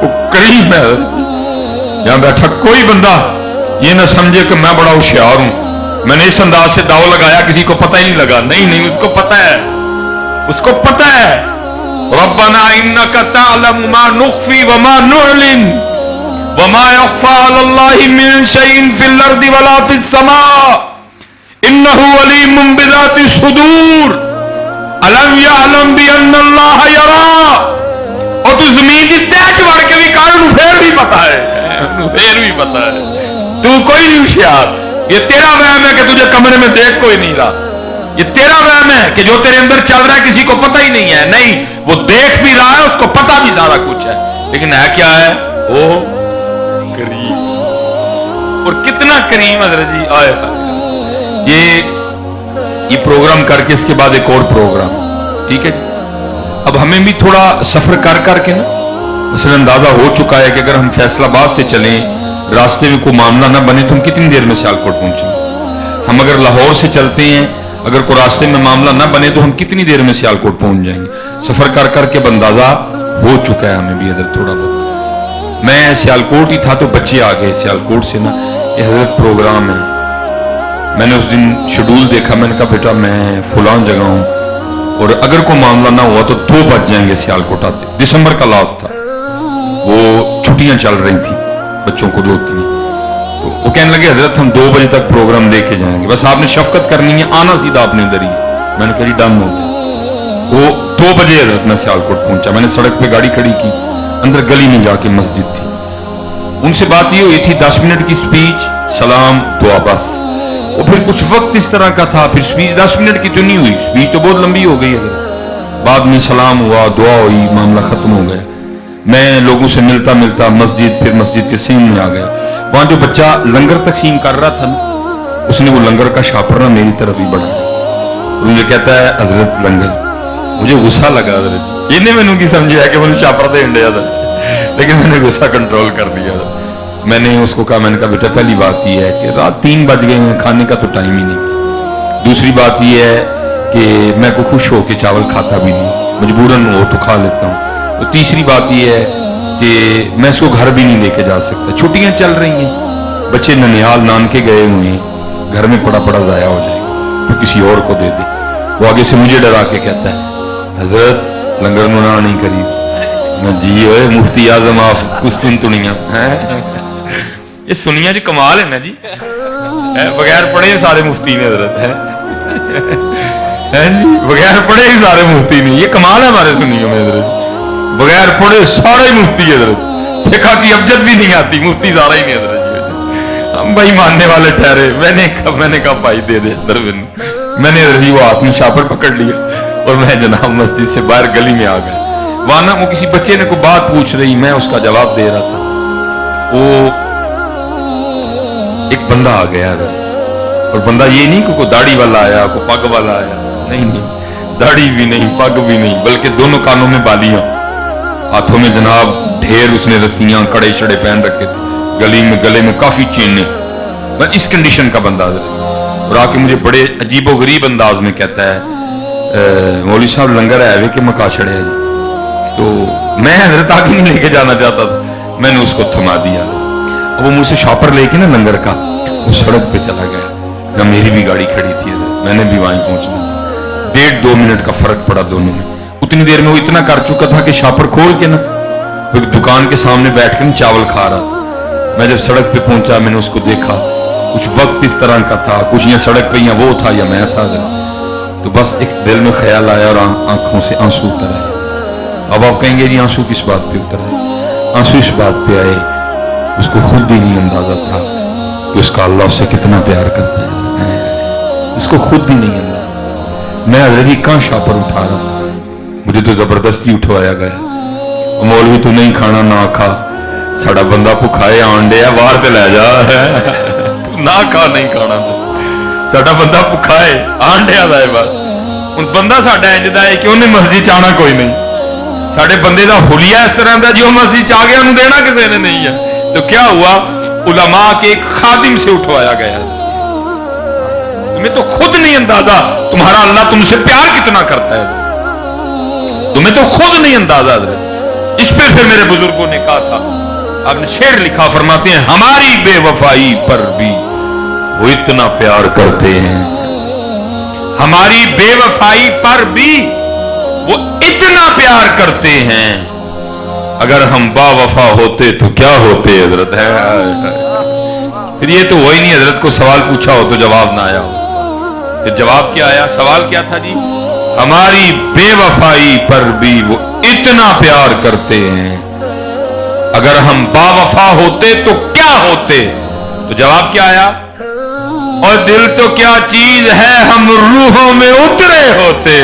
वो करीम है। यहां बैठा कोई बंदा ये ना समझे कि मैं बड़ा होशियार हूं, मैंने इस अंदाज से दाव लगाया किसी को पता ही नहीं लगा। नहीं, उसको पता है, उसको पता है। रब्बना इन्नका तअलमु मा नुख्फी व मा नुअलिन व मा यख्फा अलल्लाहि मिन शैइन फिल अर्दि वला फिस समा इन्नहु अलीमुम बिज़ाति सुदूर अलम यअलम बि अन्नल्लाह यरा। और तू जमीन की तह च वड़ के भी कानून फिर भी पता है, फिर भी पता है। तू कोई नहीं होशियार। ये तेरा वहम है कि तुझे कमरे में देख कोई नहीं रहा। ये तेरा वहम है कि जो तेरे अंदर चल रहा है किसी को पता ही नहीं है। नहीं, वो देख भी रहा है, उसको पता भी सारा कुछ है, लेकिन है क्या है? वो करीम। और कितना करीम हज़रत जी आया। ये प्रोग्राम करके इसके बाद एक और प्रोग्राम, ठीक है। अब हमें भी थोड़ा सफर कर करके ना मसलन अंदाजा हो चुका है कि अगर हम फैसलाबाद से चलें, रास्ते में कोई मामला ना बने तो हम कितनी देर में सियालकोट पहुंचेंगे। हम अगर लाहौर से चलते हैं, अगर कोई रास्ते में मामला ना बने तो हम कितनी देर में सियालकोट पहुंच जाएंगे। सफर कर करके अंदाजा हो चुका है हमें भी इधर थोड़ा बहुत। मैं सियालकोट ही था तो बच्चे आ गए सियालकोट से ना, ये हजरत प्रोग्राम है। मैंने उस दिन शेड्यूल देखा, मैंने कहा बेटा मैं फुलान जगह हूं और अगर कोई मामला ना हुआ तो 2 बज जाएंगे सियालकोट आते। दिसंबर का लास्ट था, वो छुट्टियां चल रही थी बच्चों को 2-3, तो वो कहने लगे हजरत हम 2 बजे तक प्रोग्राम देके जाएंगे, बस आपने शफकत करनी है, आना सीधा आपने इधर ही। मैंने कही डन हो गया। वो 2 बजे हजरत मैं सियालकोट पहुंचा। मैंने सड़क पे गाड़ी खड़ी की, अंदर गली में जाके मस्जिद थी। उनसे बात ये हुई थी 10 मिनट की स्पीच, सलाम, दुआ, बस। और फिर कुछ वक्त इस तरह का था, फिर स्पीच 10 मिनट की तो नहीं हुई, स्पीच तो बहुत लंबी हो गई है। बाद में सलाम हुआ, दुआ हुई, मामला खत्म हो गया। मैं लोगों से मिलता मिलता मस्जिद, फिर मस्जिद के सीन में आ गया। वहां जो बच्चा लंगर तकसीम कर रहा था, उसने वो लंगर का शापरना मेरी तरफ ही बढ़ाया। मुझे कहता है हजरत लंगर। मुझे गुस्सा लगा हजरत, इन्हें मैंने की समझा है कि मैंने शापर दे इंडिया था, लेकिन मैंने गुस्सा कंट्रोल कर दिया। मैंने उसको कहा, मैंने कहा बेटा पहली बात यह है कि रात 3 बज गए हैं, खाने का तो टाइम ही नहीं। दूसरी बात यह है कि मैं को खुश होकर चावल खाता भी नहीं, मजबूरन हो तो खा लेता हूँ। तो तीसरी बात यह है कि मैं इसको घर भी नहीं लेके जा सकता, छुट्टियां चल रही हैं, बच्चे ननिहाल नानके गए हुए हैं, घर में पड़ा पड़ा जाया हो जाएगा, तो किसी और को दे दे। वो आगे से मुझे डरा के कहता है हजरत लंगर ना नहीं करी। मैं जी होए मुफ्ती आजम आप कुछ दिन तुनिया है, ये सुनिया जी कमाल है ना जी, बगैर पढ़े सारे मुफ्ती ने हजरत है जी, बगैर पढ़े ही सारे मुफ्ती ने, ये कमाल है हमारे सुनियों में हजरत, बगैर पढ़े सारे मुफ्ती हजरत, फिका की अबजद भी नहीं आती, मुफ्ती सारा ही नहीं हजरत जी। हम भाई मानने वाले ठहरे। मैंने कहा भाई दे दे अंदर। मैंने वो हाथ में शापर पकड़ लिया और मैं जनाब मस्जिद से बाहर गली में आ गया। वाना वो किसी बच्चे ने कोई बात पूछ रही, मैं उसका जवाब दे रहा था। वो एक बंदा आ गया है, और बंदा ये नहीं कि कोई दाढ़ी वाला आया, कोई पग वाला आया, नहीं नहीं, दाढ़ी भी नहीं, पग भी नहीं, बल्कि दोनों कानों में बालियां, हाथों में जनाब ढेर उसने रस्सियां कड़े शड़े पहन रखे थे, गले में काफी चीने, बस इस कंडीशन का बंदा है। और आके मुझे बड़े अजीबो गरीब अंदाज में कहता है, मौलवी साहब लंगर है वे कि मका छड़े है जी। तो मैं हजरत आगे नहीं लेके जाना चाहता था, मैंने उसको थमा दिया। वो मुझसे शॉपर लेके ना लंगर का वो सड़क पे चला गया, ना मेरी भी गाड़ी खड़ी थी, मैंने भी वहीं पहुंचना था। 1.5-2 मिनट का फर्क पड़ा दोनों में। उतनी देर में वो इतना कर चुका था कि शॉपर खोल के ना एक दुकान के सामने बैठ कर चावल खा रहा था। मैं जब सड़क पे पहुंचा, मैंने उसको देखा, कुछ वक्त इस तरह का था, कुछ या सड़क पे या वो था या मैं था, तो बस एक दिल में ख्याल आया और आंखों से आंसू उतर आए। अब आप कहेंगे जी आंसू किस बात पे उतर आए? आंसू इस बात पे आए, उसको खुद ही नहीं अंदाजा था कि उसका अल्लाह उससे कितना प्यार करता है, उसको खुद ही नहीं अंदाजा। मैं हजरत कहां शापर उठा रहा था, मुझे तो जबरदस्ती उठवाया गया। मौलवी तू नहीं खाना ना खा, साड़ा बंदा भुखा है आन डे बाहर ते लै जा, तू ना खा नहीं खाना, साड़ा बंदा भुखा है आन डे बाहर। हुण बंदा साडा इंज दा है कि उन्हें मस्जिद च आना कोई नहीं, साडे बंदे दा हुलिया इस तरह का, जो मस्जिद च आ गया उन्हें देना किसी ने नहीं है। तो क्या हुआ, उलमा के एक खादिम से उठवाया गया। तुम्हें तो खुद नहीं अंदाजा तुम्हारा अल्लाह तुमसे प्यार कितना करता है, तुम्हें तो खुद नहीं अंदाजा। इस पे फिर मेरे बुजुर्गों ने कहा था, आपने शेर लिखा, फरमाते हैं हमारी बेवफाई पर भी वो इतना प्यार करते हैं, हमारी बेवफाई पर भी वो इतना प्यार करते हैं, अगर हम बावफा होते तो क्या होते हजरत है। फिर ये तो वही नहीं, हजरत को सवाल पूछा हो तो जवाब ना आया हो। फिर जवाब क्या आया? सवाल क्या था जी? हमारी बेवफाई पर भी वो इतना प्यार करते हैं, अगर हम बावफा होते तो क्या होते? तो जवाब क्या आया? और दिल तो क्या चीज है, हम रूहों में उतरे होते,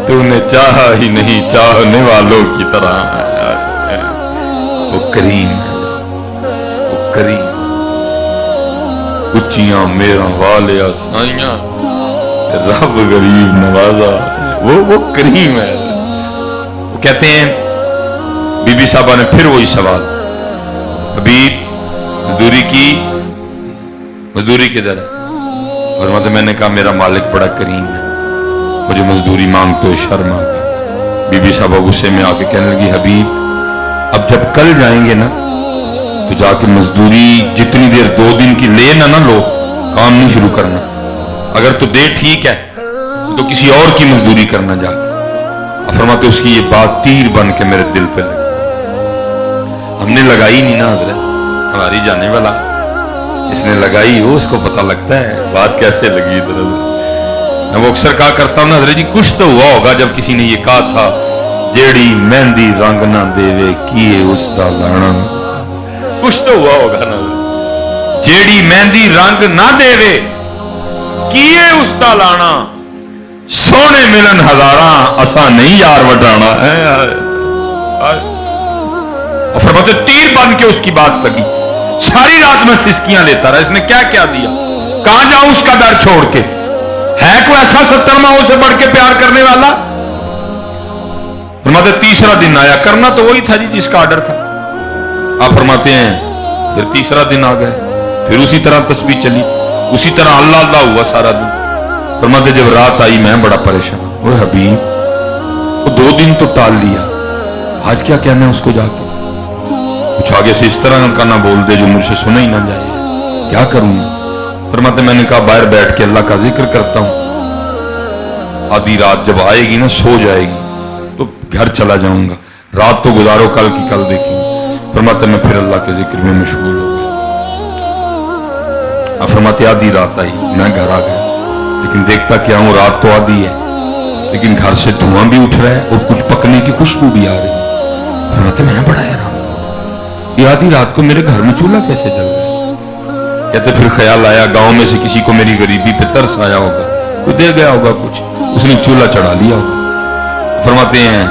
तूने चाहा ही नहीं चाहने वालों की तरह। वो करीम है, वो करीम, उच्चियां मेरा वाले साइयां, रब गरीब नवाजा, वो करीम है। वो कहते हैं, बीबी साहबा ने फिर वही सवाल, हबीब मजदूरी किधर है? और मतलब मैंने कहा मेरा मालिक बड़ा करीम है, मुझे मजदूरी मांगते हो शर्म आती। बीबी साहबा गुस्से में आके कहने लगी, हबीब अब जब कल जाएंगे ना तो जाके मजदूरी जितनी देर 2 दिन की ले ना लो, काम नहीं शुरू करना। अगर तो दे ठीक है, तो किसी और की मजदूरी करना जाके। फरमाते उसकी ये बात तीर बन के मेरे दिल पे लगी। हमने लगाई नहीं ना हजरत, हमारी जाने वाला इसने लगाई हो, उसको पता लगता है बात कैसे लगी। मैं वो अक्सर कहा करता हूं ना हजरत जी, कुछ तो हुआ होगा जब किसी ने ये कहा था, जेड़ी मेहंदी रंग ना देवे किए उसका लाना। कुछ तो हुआ होगा ना, जेड़ी मेहंदी रंग ना देवे किए उसका लाना, सोने मिलन हजारा असा नहीं यार वटाना है। और फरमाते तीर बन के उसकी बात लगी। सारी रात में सिसकियां लेता रहा, इसने क्या क्या दिया, कहां जाऊं उसका दर छोड़ के, है कोई ऐसा 70 माओं से बढ़ के प्यार करने वाला? फरमाते तीसरा दिन आया, करना तो वही था जी जिसका ऑर्डर था। आप फरमाते हैं फिर तीसरा दिन आ गया, फिर उसी तरह तस्बीह चली, उसी तरह अल्लाह अल्लाह हुआ सारा दिन। फरमाते जब रात आई मैं बड़ा परेशान, वो हबीब वो 2 दिन तो टाल लिया, आज क्या कहना है उसको जाके, कुछ आगे से इस तरह का ना बोल दे जो मुझसे सुना ही ना जाए, क्या करूं? फरमाते मैंने कहा बाहर बैठ के अल्लाह का जिक्र करता हूं, आधी रात जब आएगी ना सो जाएगी तो घर चला जाऊंगा, रात तो गुजारो कल की कल देखेंगे। फरमाते मैं फिर अल्लाह के जिक्र में मशगूल हो गया। फरमाते आधी रात आई, मैं घर आ गया, लेकिन देखता क्या हूं रात तो आधी है, लेकिन घर से धुआं भी उठ रहा है और कुछ पकने की खुशबू भी आ रही है। फरमाते मैं बड़ा हैरान, ये आधी रात को मेरे घर में चूल्हा कैसे जल रहा है? कहते फिर ख्याल आया गांव में से किसी को मेरी गरीबी पे तरस आया होगा, कोई दे गया होगा कुछ, उसने चूल्हा चढ़ा लिया होगा। फरमाते हैं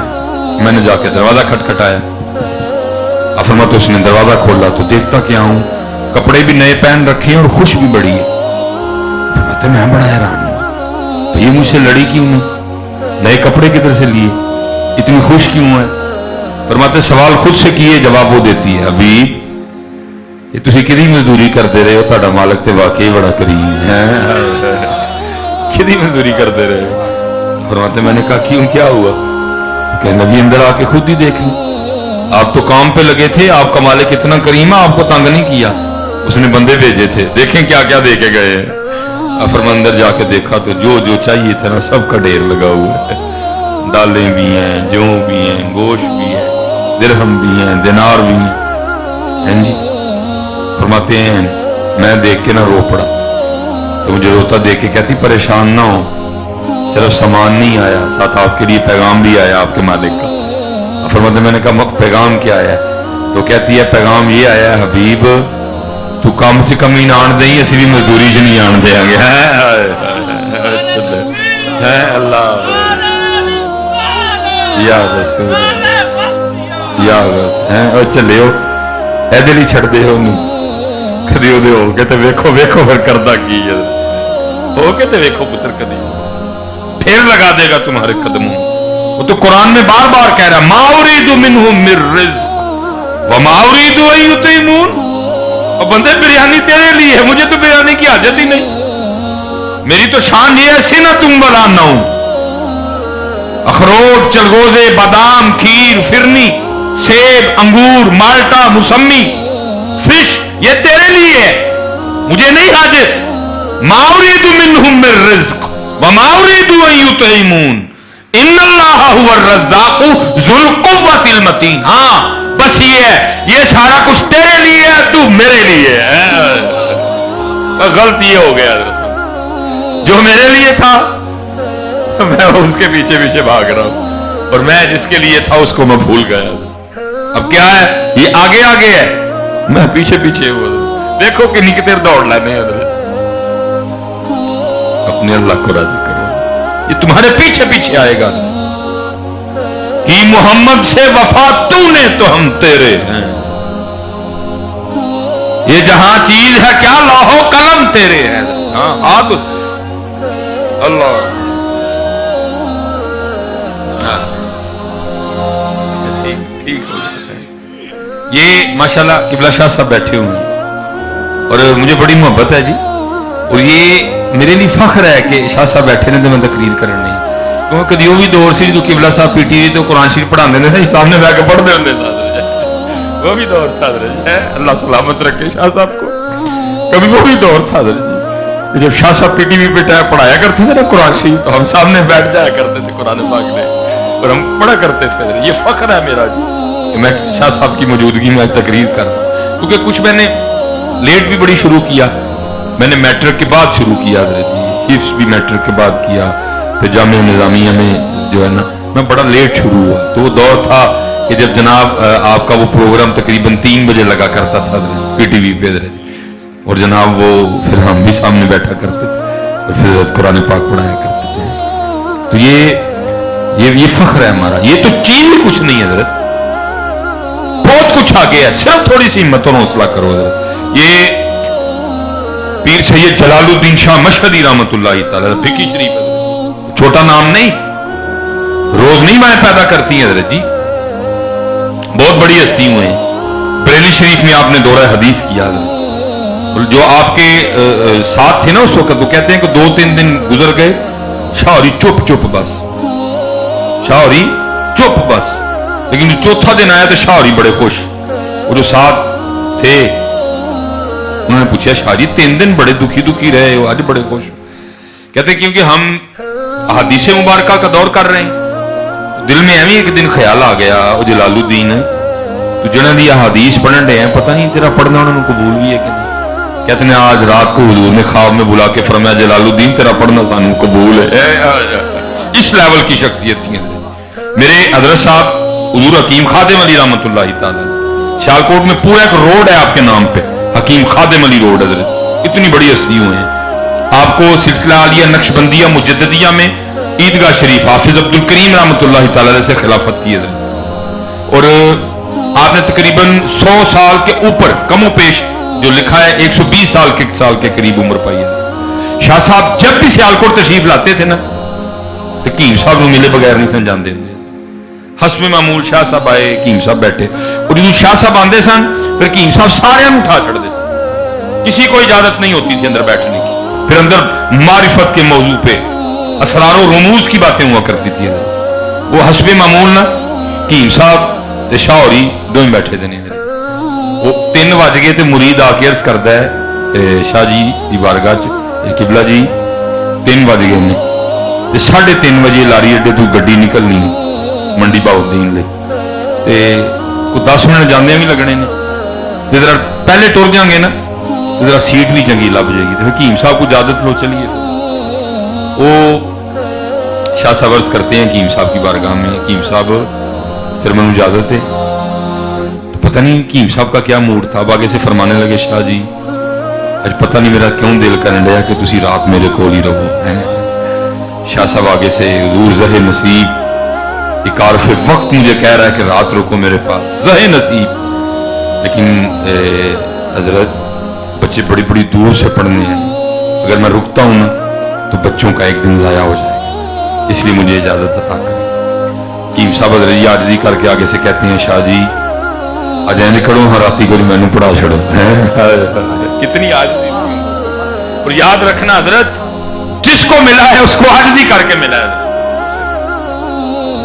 मैंने जाके दरवाजा खटखटाया। फरमाते उसने दरवाजा खोला तो देखता क्या हूं, कपड़े भी नए पहन रखे हैं और खुश भी बड़ी है। फरमाते मैं बड़ा हैरान हुआ, ये मुझसे लड़ी क्यों नहीं, नए कपड़े किधर से लिए, इतनी खुश क्यों है। फरमाते सवाल खुद से किए, जवाब वो देती है, हबीब ये तुसी किदी मजदूरी करते रहे हो, तुहाडा मालिक ते वाकई बड़ा करीम है, किदी मजदूरी करते रहे हो। फरमाते मैंने कहा क्यों, क्या हुआ। कि नबी अंदर आके खुद ही देख ली, आप तो काम पे लगे थे, आपका मालिक इतना करीम है, आपको तंग नहीं किया, उसने बंदे भेजे थे, देखें क्या क्या दे के गए हैं। फरमा अंदर जाके देखा तो जो जो चाहिए था ना सबका ढेर लगा हुआ है, दालें भी हैं, जौ भी हैं, गोश्त भी है, दिरहम भी हैं, दिनार भी हैं जी। फरमाते हैं मैं देख के ना रो पड़ा, तो मुझे रोता देख के कहती परेशान ना हो, सिर्फ सामान नहीं आया, साथ आपके लिए पैगाम भी आया आपके मालिक का। फरमाते मैंने कहा पैगाम क्या आया, तो कहती है पैगाम ये आया हबीब तू कम च कमी ना आन दई, असी भी मजदूरी च नहीं आन देंगे। अल्लाह या रसूल या रसूल चले हो ऐदे नहीं छड़दे हो कदी ओदे हो के ते वेखो वेखो फिर करदा की है, हो के ते वेखो पुत्र कदी फिर लगा देगा तुम्हारे कदमों। वो तो कुरान में बार बार कह रहा मा उरीदु मिनहुम मिर रिज़्क़ व मा उरीदु अन युतिमून। और बंदे बिरयानी तेरे लिए है, मुझे तो बिरयानी की हाजत ही नहीं, मेरी तो शान ये है सीना तुम बला ना हूं, अखरोट चलगोजे बादाम खीर फिरनी सेब अंगूर माल्टा मुसम्मी फिश ये तेरे लिए है, मुझे नहीं हाजत। मा उरीदु मिनहुम मिर रिज़्क़ व मा उरीदु अन युतिमून इन्नल्लाह हुवर रज़्ज़ाक़ु ज़ुल कुव्वतिल मतीन। हाँ बस ये है, ये सारा कुछ तेरे लिए है, तू मेरे लिए है। गलत ये हो गया, जो मेरे लिए था मैं उसके पीछे पीछे भाग रहा हूं, और मैं जिसके लिए था उसको मैं भूल गया। अब क्या है, ये आगे आगे है, मैं पीछे पीछे हूं। देखो कि निकतेर दौड़ लाने अपने अल्लाह को राजी करो, ये तुम्हारे पीछे पीछे आएगा कि मोहम्मद से वफा तूने तो हम तेरे हैं, ये जहां चीज है क्या लौहो कलम तेरे हैं। हाँ आप अल्लाह ठीक हो जाता है। ये माशाल्लाह किबला शाह साहब बैठे हुए हैं और मुझे बड़ी मोहब्बत है जी, और ये मेरे लिए फख्र है कि शाह साहब बैठे ने तो मैं तकरीर करनी, क्योंकि कभी वो भी दौर से जो किबला साहब पीटी तो कुरान शरीफ पढ़ाते थे सामने बैठ के पढ़ते होंगे, वो भी दौर था अल्लाह सलामत रखे शाह साहब को। कभी वो भी दौर था जब शाह साहब पीटीवी पे पढ़ाया करते थे ना कुरान शरीफ, तो हम सामने बैठ जाया करते थे कुरान पाक में और हम पढ़ा करते थे। ये फख्र है मेरा जी कि मैं शाह साहब की मौजूदगी में तकरीर कर रहा हूँ, क्योंकि कुछ मैंने लेट भी बड़ी शुरू किया, मैंने मैट्रिक के बाद शुरू किया जी, हिफ्स भी मैट्रिक के बाद किया, फिर जामिया निजामिया में जो है ना मैं बड़ा लेट शुरू हुआ। तो वो दौर था कि जब जनाब आपका वो प्रोग्राम तकरीबन 3 बजे लगा करता था पीटीवी पे, और जनाब वो फिर हम भी सामने बैठा करते थे और फिर कुरान पाक पढ़ाया करते थे। तो ये फख्र है हमारा, ये तो चीज ही कुछ नहीं है हज़रत, बहुत कुछ आगे है, सिर्फ थोड़ी सी हिम्मत और हौसला करो हज़रत। ये पीर सैयद जलालुद्दीन शाह मशहदी रहमतुल्लाह तआला फिकी शरीफ है, छोटा नाम नहीं, रोज नहीं मैं पैदा करती है हज़रत जी, बहुत बड़ी हस्ती हुए हैं। बरेली शरीफ में आपने दौरा हदीस किया, जो आपके साथ थे ना उस वक्त, वो कहते हैं कि 2-3 दिन गुजर गए, शाहरी चुप चुप बस, शाहरी चुप बस, लेकिन जो चौथा दिन आया तो शाहरी बड़े खुश, वो जो साथ थे उन्होंने पूछा शाहरी 3 दिन बड़े दुखी दुखी रहे हो, आज बड़े खुश। कहते क्योंकि हम हदीस मुबारका का दौर कर रहे हैं, दिल में एवं एक दिन ख्याल आ गया, वो जलालुद्दीन तो जिन्हों की हदीस पढ़न रहे हैं, पता नहीं तेरा पढ़ना उन्होंने कबूल भी है कि नहीं। कहते हैं आज रात को हुजूर ने ख्वाब में बुला के फरमाया जलालुद्दीन तेरा पढ़ना सानू कबूल है। इस लेवल की शख्सियत थी मेरे हजरत साहब हुजूर हकीम खादिम अली रहमतुल्लाह तआला, सियालकोट में पूरा एक रोड है आपके नाम पे, हकीम खादिम अली रोड हजरत, इतनी बड़ी हस्ती हुए हैं। आपको सिलसिला आलिया नक्शबंदिया मुजद्दिदिया में ईदगाह शरीफ हाफिज अब्दुल करीम रहमतुल्लाह तआला से खिलाफत की है, और आपने तकरीबन 100 साल के ऊपर कमो पेश जो लिखा है 120 साल के करीब उम्र पाई है। शाह साहब जब भी सियालकोट तशरीफ लाते थे ना तो कीम साहब मिले बगैर नहीं सन जाते। हस्बे मामूल शाह साहब आए, कीम साहब बैठे, और जो शाह साहब आते सन फिर कीम साहब सारे उठा छड़ते थे, किसी को इजाजत नहीं होती थी अंदर बैठने की। फिर अंदर मारिफत के मौजू पे असरार और रमूज की बातें हुआ करती थी। वो हस्बे मामूल ना कीम साहब ते शाह होरी दो ही बैठे थे। वो 3 बज गए तो मुरीद आके अर्ज करता है शाह जी की बारगाह च, किबला जी 3 बज गए ने, 3:30 बजे लारी अड्डे तू गड्डी निकलनी मंडी बाउद्दीन ले, कोई 10 मिनट जाने भी लगने ने, तो जरा पहले टुर जाएंगे ना तो जरा सीट भी चंगी लभ जाएगी। तो कीम साहब को इजाजत लो चलिए। वो शाह साहब अर्ज करते हैं कीम साहब की बारगाह में, कीम साहब फिर मैंने इजाजत है। तो पता नहीं कीम साहब का क्या मूड था, अब आगे से फरमाने लगे शाह जी आज पता नहीं मेरा क्यों दिल करने लगा कि तुसी रात मेरे कोल ही रहो हैं। शाह साहब आगे से हुजूर ज़हे नसीब एक आरफ वक्त मुझे कह रहा है कि रात रुको मेरे पास, ज़हे नसीब, लेकिन हजरत बच्चे बड़ी बड़ी दूर से पढ़ने हैं, अगर मैं रुकता हूं ना तो बच्चों का एक दिन ज़ाया हो जाएगा, इसलिए मुझे इजाजत अता करें। कीम साहब हजरत आजिज़ी करके आगे से कहते हैं शाह जी आज ऐ निकलो हाँ राती को मैनू पढ़ा छड़ो। कितनी आजिज़ी, और याद रखना हजरत जिसको मिला है उसको आजिज़ी करके मिला है।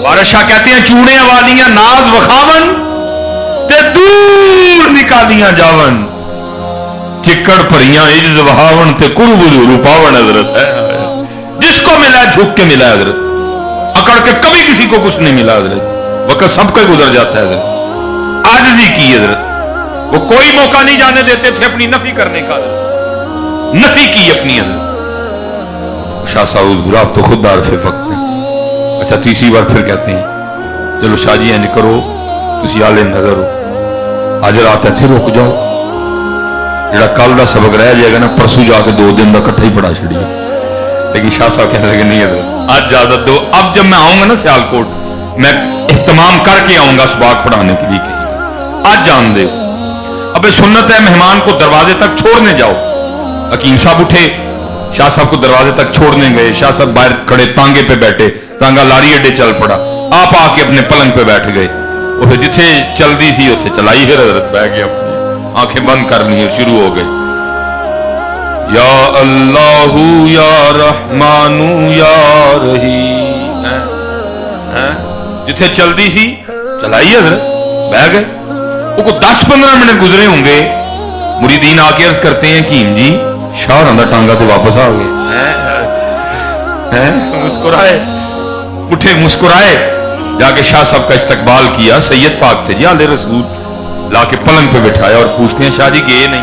वारिस शाह कहते हैं चूड़े वालियां नाज वखावन ते दूर निकालियां जावन, चिक्कड़ भरियां इज्ज वहावन ते कुरबुल पावन। हजरत है जिसको मिला झुक के मिला हजरत, अकड़ के कभी किसी को कुछ नहीं मिला हजरत, वक्त सबका गुजर जाता है हजरत। आजिज़ी की हजरत, वो कोई मौका नहीं जाने देते थे अपनी नफी करने का, नफी की अपनी हजरत। शाह साहब आप तो खुद आरफ वक्त है। अच्छा तीसरी बार फिर कहते हैं चलो शाह जी इंज करो तुसी आले नजर हो, आज रात इत्थे रुक जाओ, जेड़ा कल का सबक रह जाएगा ना परसों जाके 2 दिन का इकट्ठा ही पढ़ा छड़िए। लेकिन शाह साहब कहने लगे नहीं हजरत आज इजाजत दो, अब जब मैं आऊंगा ना सियालकोट मैं इख्तिमाम करके आऊंगा सुबाक पढ़ाने के लिए किसी का, आज जान दे। अब सुन्नत है मेहमान को दरवाजे तक छोड़ने जाओ। हकीम साहब उठे, शाह साहब को दरवाजे तक छोड़ने गए, शाह साहब बाहर खड़े तांगे पे बैठे, तांगा लारी अड्डे चल पड़ा, आप आके अपने पलंग पे बैठ गए, और फिर जिथे चलती सी उसे चलाई, फिर हजरत बह गए अपनी आंखें बंद करनी शुरू हो गई। या अल्लाहू या रहमानू या रहीम, जिथे चलती सी चलाई हजरत बह गए। वो 10-15 मिनट गुजरे होंगे, मुरीदीन आके अर्ज करते हैं कीम जी शाह रंदा टांगा तो वापस आ गए। मुस्कुराए, उठे मुस्कुराए, जाके शाह साहब का इस्तकबाल किया, सैयद पाक थे जी आले रसूल, लाके पलंग पे बिठाया और पूछते हैं शाह जी गए नहीं?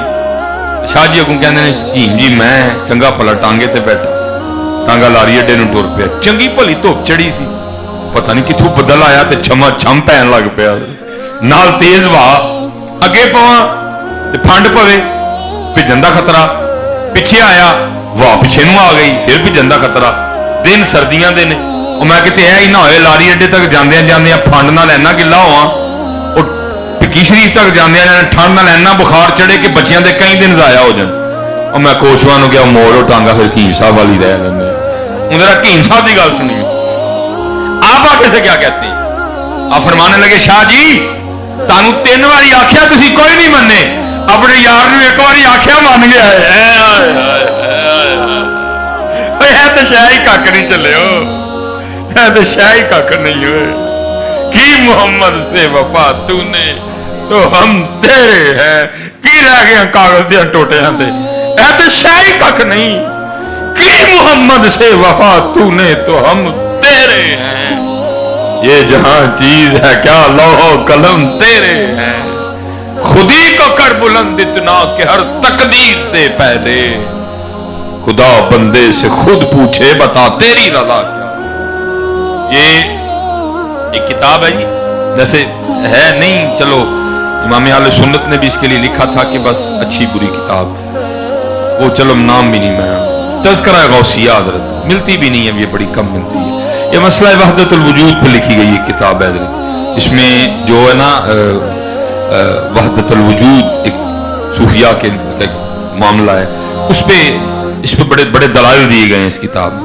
शाह जी अगू कहते हैं कीम जी मैं चंगा भला टांगे ते बैठा, टांगा लारी अड्डे नूं टुर पिया, चंगी भली धुप चढ़ी सी, पता नहीं किथों बदल आया ते छमा छम पैन लग पिया, नाल तेज वाह, अगे पवा ते फंड पवे, भिजन दा खतरा, पिछे आया वाह पिछे नूं आ गई, फिर भिजन दा खतरा, दिन सर्दियां दे ने, और मैं किते ऐ ही ना होए लारी अड्डे तक जांदे जांदे फंड नाल इन्ना गिला होवां, और भिक्की शरीफ तक जांदे ठंड नाल इन्ना बुखार चढ़े कि बच्चियां दे कई दिन ज़ाया हो जान। और मैं कोशवा नूं कहा मोड़ो टांगा, फिर हकीम साहब वाली रह लैंदे। हुण जरा हकीम साहब की गल सुनियो, आप आके से क्या कहते हैं? आप फरमाने लगे शाह जी तानू 3 बारी आख्या तुसी कोई नहीं मन्ने, अपने यार नूं 1 बारी आख्या मान गया है तो शाह ही कख नहीं चले हो, है तो शाह ही कख नहीं हुए कि मोहम्मद से वफा तूने तो हम तेरे हैं, की रह गए कागज दे टोटियां दे, है तो शाह ही कख नहीं कि मोहम्मद से वफा तूने तो हम तेरे हैं, ये जहां चीज है क्या लौहो कलम तेरे हैं, खुदी को कर बुलंद इतना कि हर तकदीर से पहले खुदा बंदे से खुद पूछे बता तेरी रजा क्या। ये एक किताब है जी, जैसे है नहीं, चलो इमाम आले सुन्नत ने भी इसके लिए लिखा था कि बस अच्छी बुरी किताब, वो चलो नाम भी नहीं, मैं तज़किरा गौसिया हज़रत मिलती भी नहीं है, ये बड़ी कम मिलती है। ये मसला वहदतुल वजूद पर लिखी गई एक किताब है, इसमें जो है ना वहदतुल वजूद एक सूफिया के मामला है, इस पे बड़े बड़े दलाइल दिए गए हैं इस किताब में।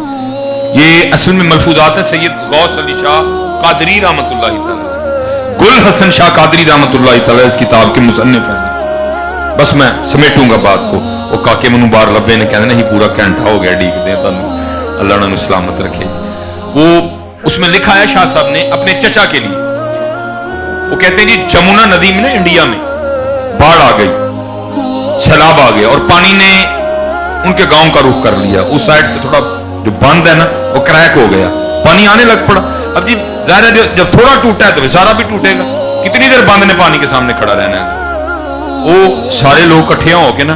ये असल में मलफूजात है सैयद गौस अली शाह कादरी रहमतुल्लाह तआला, गुल हसन शाह कादरी रहमतुल्लाह तआला इस किताब के मुसन्निफ हैं। बस मैं समेटूंगा बात को। वो काके मनु बार लब्बे ने कहते नहीं पूरा घंटा हो गया डीकते हैं तनु, अल्लाह ने सलामत रखे। वो उसमें लिखा है शाह साहब ने अपने चचा के लिए, वो कहते हैं जी जमुना नदी में ना इंडिया में बाढ़ आ गई, सैलाब आ गया और पानी ने उनके गांव का रुख कर लिया। उस साइड से थोड़ा जो बंद है ना वो क्रैक हो गया, पानी आने लग पड़ा। अब जी जाहिर है जब थोड़ा टूटा है तो सारा भी टूटेगा, कितनी देर बंद ने पानी के सामने खड़ा रहना है। वो सारे लोग इकट्ठे होके ना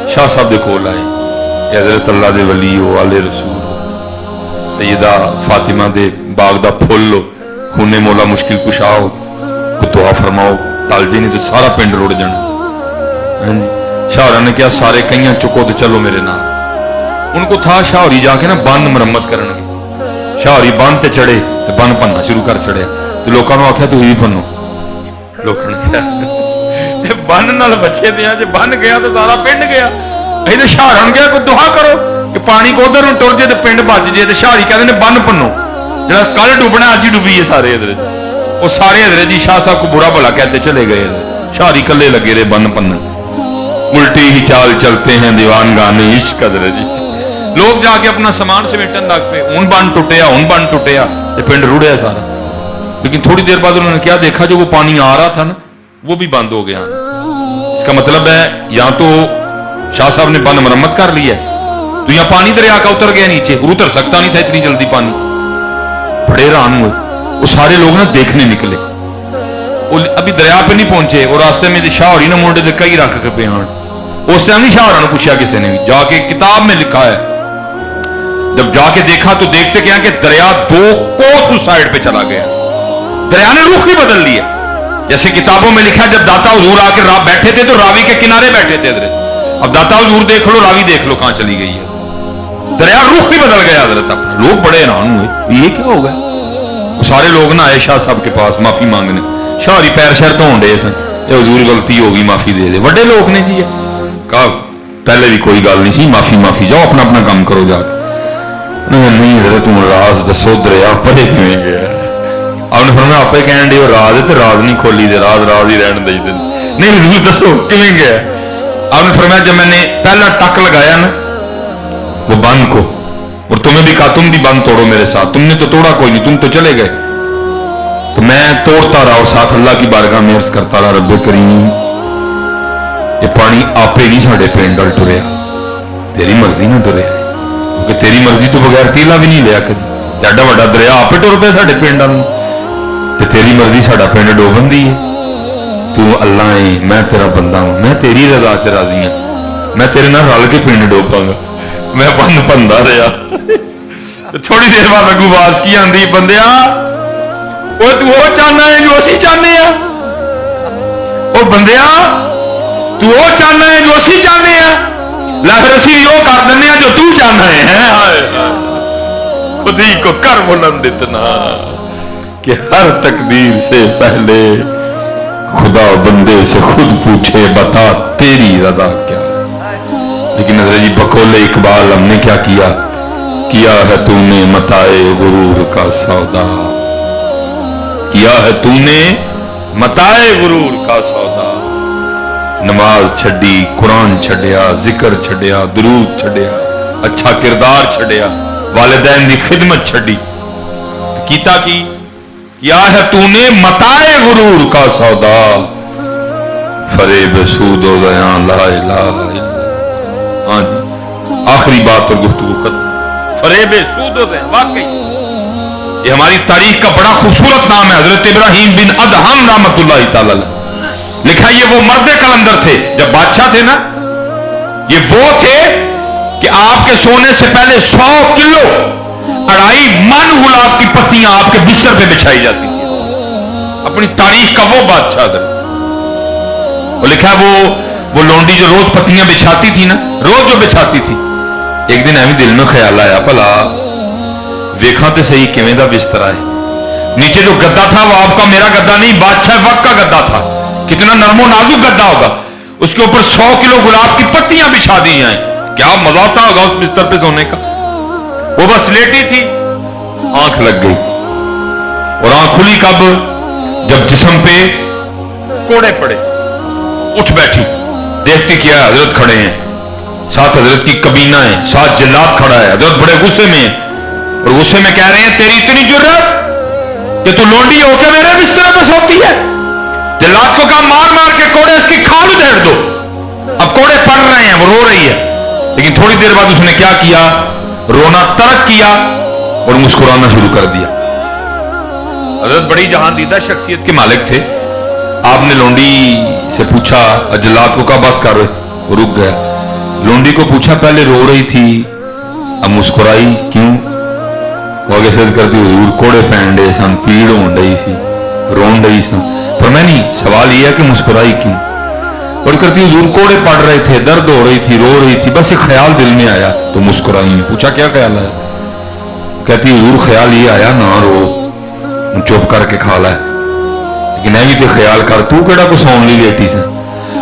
शाह साहब दे कोल आए, हज़रत अल्लाह दे वली हो, आले रसूल हो, सैयदा फातिमा दे बाग दा फुल हो, खूने मौला मुश्किल कुशा हो, को दुआ फरमाओ, तल जी नहीं तो सारा पिंड रुड़ जाना। हाँ जी, शाहरा ने कहा सारे कईयां चुको तो चलो मेरे नाल। उनको था शाहरी जाके ना बंद मुरम्मत करनगे। शाहरी बंद ते चढ़े तो बंद भन्ना शुरू कर छड़िया, तो लोगों ने आख्या तुम भी भन्नो। लोगों ने कहा बन नाल बचे थे, जे बन गया तो सारा पिंड गया। अं शाहरा ने कहा कोई दुआ करो कि पानी को उधर टुर जाए तो पिंड बच जाए। तो शाहरी कहते हैं बन भन्नो, जो कल डुबना अज ही डुबी है सारे इधर। वो सारे इधर जी शाह साहब को बुरा भला कहते चले गए। शाहरी कले लगे रहे बन पन्न, उल्टी ही चाल चलते हैं दीवान गाने इश्क कदर जी। लोग जाके अपना सामान समेटन लग पे, हुण बन टुटिया हुण बन टुटिया, पिंड रुड़िया सारा। लेकिन थोड़ी देर बाद उन्होंने क्या देखा, जो वो पानी आ रहा था ना वो भी बंद हो गया। इसका मतलब है या तो शाह साहब ने बंद मरम्मत कर ली है, तो यहाँ पानी दरिया का उतर गया नीचे, उतर सकता नहीं था इतनी जल्दी पानी। बड़े हैरान हुए वो सारे लोग ना देखने निकले। वो अभी दरिया पे नहीं पहुंचे और रास्ते में शाह होरी ने मुंडे दे कई रख के पे आन। उस टाइम नहीं शाह होरा ने पूछा किसी ने भी, जाके किताब में लिखा है। जब जाके देखा तो देखते क्या कि दरिया 2 कोस उस साइड पे चला गया, दरिया ने रुख ही बदल लिया। जैसे किताबों में लिखा है जब दाता हुजूर आके बैठे थे तो रावी के किनारे बैठे थे हजरत, अब दाता हुजूर देख लो, रावी देख लो कहां चली गई है। दरिया रुख ही बदल गया हजरत अपना। लोग बड़े हैरान हुए ये क्या हो गया। सारे लोग ना आए शाह साहब के पास माफी मांगने। शाहरी पैर शैर धोन डे सन, हुजूर गलती हो गई माफी दे दे। बड़े लोग ने जी कहा पहले भी कोई गल नहीं सी, माफी माफी जाओ अपना अपना काम करो जाके। नहीं हजरत तू राज दसो दरिया परे किवें गया। आपने फरमाया आपे कहन दे राज है तो राज नहीं खोली दे, राज राज ही रहने दे दे। नहीं हुजूर दसो किवें गया। आपने फरमाया जब मैंने पहला टक लगाया ना वो बंद को, और तुम्हें भी कहा तुम भी बंद तोड़ो मेरे साथ, तुमने तो तोड़ा कोई नहीं, तुम तो चले गए। तो मैं तोड़ता रहा और साथ अल्लाह की बारगाह में अर्ज करता रहा, रब्बे करीम ये पानी आपे नहीं साढ़े पिंड अल टुरिया, तेरी मर्जी ना टुरिया, क्योंकि तेरी मर्जी तो बगैर तीला भी नहीं लिया कभी। एडा वड्डा दरिया आपे टुर पे साढ़े पिंड अल, ते तेरी मर्जी साढ़ा पिंड डोबन दी है। तू अल्लाह है, मैं तेरा बंदा हूं, मैं तेरी रजा च राजी हां, मैं तेरे नाल रल के पिंड डोबांगा। मैं बंद भंदा रहा। थोड़ी देर बाद अगू आवाज की आंदी, बंदिया वो तू वो चाहना है जो असी चाहते हैं, वो बंदिया तू वो चाहना है जो असी चाहते हैं, ला फिर असी वो कर देने जो तू चाहना है। खुद ही को कर बुलंद इतना कि हर तकदीर से पहले खुदा बंदे से खुद पूछे बता तेरी रजा क्या। लेकिन हज़रत जी बकौले इकबाल हमने क्या किया, किया है तूने मताए गुरूर का सौदा, किया है तूने मताए गुरूर का सौदा। नमाज छड़ी, कुरान छड़िया, जिक्र छड़िया, दुरूद छड़िया, अच्छा किरदार छड़िया, वालिदैन दी खिदमत छड़ी, कीता की किया है तूने मताए गुरूर का सौदा, फरेब सूदो गया ला इलाहा इल्लल्लाह। हाँ जी, आखिरी बात और गुफ्तगू खत्म। फरेब सूदो गया, वाकई ये हमारी तारीख का बड़ा खूबसूरत नाम है। हजरत इब्राहिम बिन अदहम रहमतुल्लाह तआला लिखा, ये वो मर्द कलंदर थे जब बादशाह थे ना, ये वो थे कि आपके सोने से पहले 100 किलो 2.5 मन गुलाब की पत्तियां आपके बिस्तर पे बिछाई जाती थी। अपनी तारीख का वो बादशाह था। वो लिखा वो लोंडी जो रोज पत्तियां बिछाती थी ना, रोज जो बिछाती थी, एक दिन एवं दिल में ख्याल आया भला वेखा तो सही किवें दा बिस्तरा है। नीचे जो गद्दा था वो आपका मेरा गद्दा नहीं, बादशाह वक्त का गद्दा था। कितना नरमो नाजुक गद्दा होगा, उसके ऊपर 100 किलो गुलाब की पत्तियां बिछा दी जाए, क्या मजा आता होगा उस बिस्तर पे सोने का। वो बस लेटी थी, आंख लग गई, और आंख खुली कब, जब जिस्म पे कोड़े पड़े। उठ बैठी, देखती क्या हजरत खड़े हैं, साथ हजरत की कबीना है, साथ जल्लाद खड़ा है। हजरत बड़े गुस्से में है, और गुस्से में कह रहे हैं तेरी इतनी जुर्रत कि तू लोंडी होकर मेरे बिस्तर पे सोती है। जल्लाद को कहा मार मार के कोड़े इसकी खाल उधेड़ दो। अब कोड़े पड़ रहे हैं, वो रो रही है, लेकिन थोड़ी देर बाद उसने क्या किया, रोना तर्क किया और मुस्कुराना शुरू कर दिया। हजरत बड़ी जहांदीदा शख्सियत के मालिक थे। आपने लोंडी से पूछा, जल्लाद को कहा बस कर, वो रुक गया। लोंडी को पूछा पहले रो रही थी, अब मुस्कुराई क्यों? वो आगे सज करती हुई, कोड़े पैन डे सन, पीड़ हो रही सी, रोन रही सन, पर मैं नहीं, सवाल यह है कि मुस्कुराई क्यों? और करती हुजूर कोड़े पड़ रहे थे, दर्द हो रही थी, रो रही थी, बस एक ख्याल दिल में आया तो मुस्कुराई। पूछा क्या ख्याल आया? कहती हुजूर ख्याल ये आया ना रो, चुप करके खा ला, लेकिन मैं भी तो ख्याल कर, तू केड़ा को सौन ली लेटी से,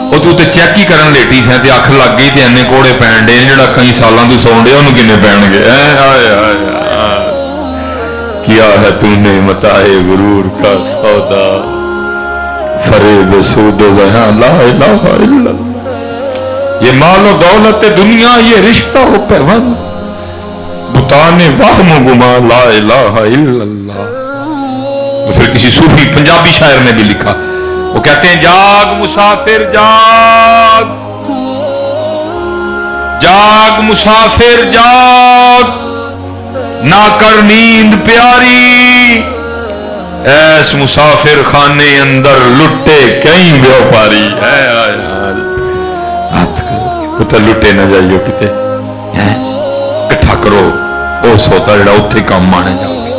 वो तू तो चेक ही करन लेटी से, ते अख लग गई, इन्ने कोड़े पैन डे जो कई सालों तू सौन डे, किन्ने पैणगे? किया है तूने मताए गुरूर का सौदा, फरेब सूद ज़हां ला इलाहा इल्लल्लाह। ये मालो दौलत दुनिया, ये रिश्ता हो पैवन, बुताने वाहम गुमा ला इलाहा इल्लल्लाह। फिर किसी सूफी पंजाबी शायर ने भी लिखा, वो कहते हैं जाग मुसाफिर जाग, जाग मुसाफिर जाग, ना कर नींद प्यारी, ऐस मुसाफिर खाने अंदर लुट्टे कई व्यापारी है। तो लुटे ना जाइयो किते, इकट्ठा करो वो सौदा जड़ा उत्थे काम आने जाओगे,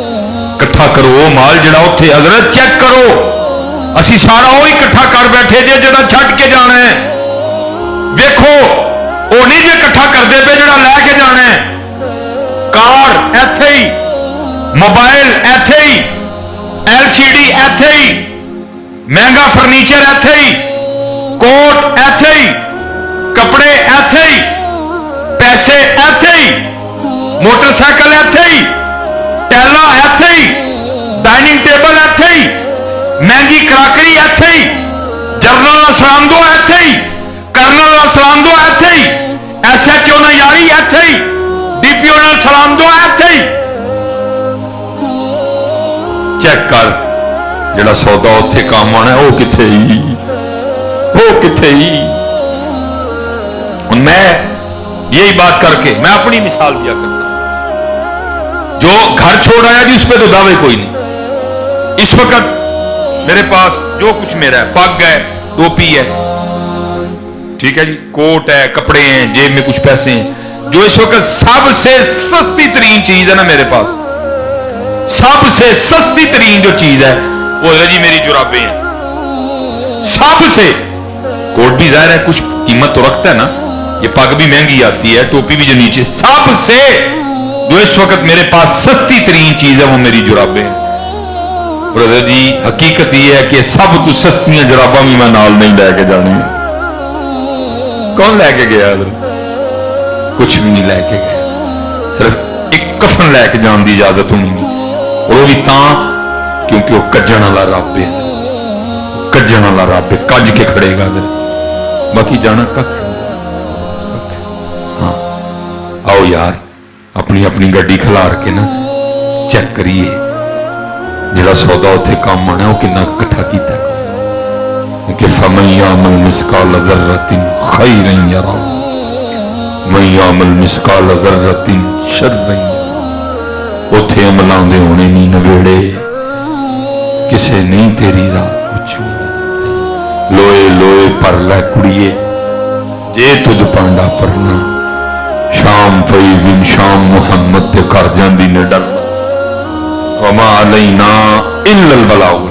इकट्ठा करो वो माल जड़ा उत्थे। हजरत चेक करो, असी सारा वो इकट्ठा कर बैठे जे जड़ा छट के जाना है। देखो वो नहीं जे इकट्ठा करते पे जड़ा लैके जाना है। कार ऐथे ही, मोबाइल ऐथे ही, LCD ऐथे ही, महंगा फर्नीचर ऐथे ही, कोट ऐथे ही, कपड़े ऐथे ही, पैसे ऐथे ही, मोटरसाइकिल ऐथे ही, टैला ऐथे ही, डाइनिंग टेबल ऐथे ही, महंगी क्राकरी ऐथे ही, जरनल सलामदो ऐथे ही, कर्नल सलामदो ऐथे ही, SHO ने यारी ऐथे ही, DPO ने सलामदो ऐथे ही। चेक कर जड़ा सौदा उत्थे काम आना है, वो किथे ही, वो किथे ही। मैं यही बात करके मैं अपनी मिसाल दिया करता हूं। जो घर छोड़ आया जी उस पर तो दावे कोई नहीं। इस वक्त मेरे पास जो कुछ मेरा है, पग है, टोपी है, ठीक है जी, कोट है, कपड़े हैं, जेब में कुछ पैसे हैं। जो इस वक्त सबसे सस्ती तरीन चीज है ना मेरे पास, सबसे सस्ती तरीन जो चीज है वो है जी मेरी जुराबें हैं। सबसे, कोट भी जाहिर है कुछ कीमत तो रखता है ना, ये पग भी महंगी आती है, टोपी भी जो नीचे, सबसे जो इस वक्त मेरे पास सस्ती तरीन चीज है वो मेरी जुराबें हैं। ब्रदर जी हकीकत यह है कि सब कुछ सस्तियां जुराबा भी मैं नाल नहीं लैके जानी है। कौन लैके गया? कुछ भी नहीं लैके गया, सिर्फ एक कफन लैके जाने की इजाजत होनी नहीं, और वो भी क्योंकि वो कज्जण वाला रब है, कज्जण वाला रब है, कज के खड़ेगा। बाकी जाना कख। हाँ आओ यार अपनी अपनी गड्डी खिलार के ना चेक करिए जरा सौदा उत्थे काम आना वो कितना इकट्ठा किया। क्योंकि फमन यामल मिसकाल ज़र्रतिन खैरन यरा मन यामल मिसकाल ज़र्रतिन शर्रन यरा। उत्थे अमलांदे होने नहीं नवेड़े, किसे नहीं तेरी रात पूछू। लोए लोए पर लै कुड़िए जे तुद पांडा परना, शाम पई दिन शाम मुहम्मद ते कर जांदी ने डरना। वमा अलैना इल्लल बलाग।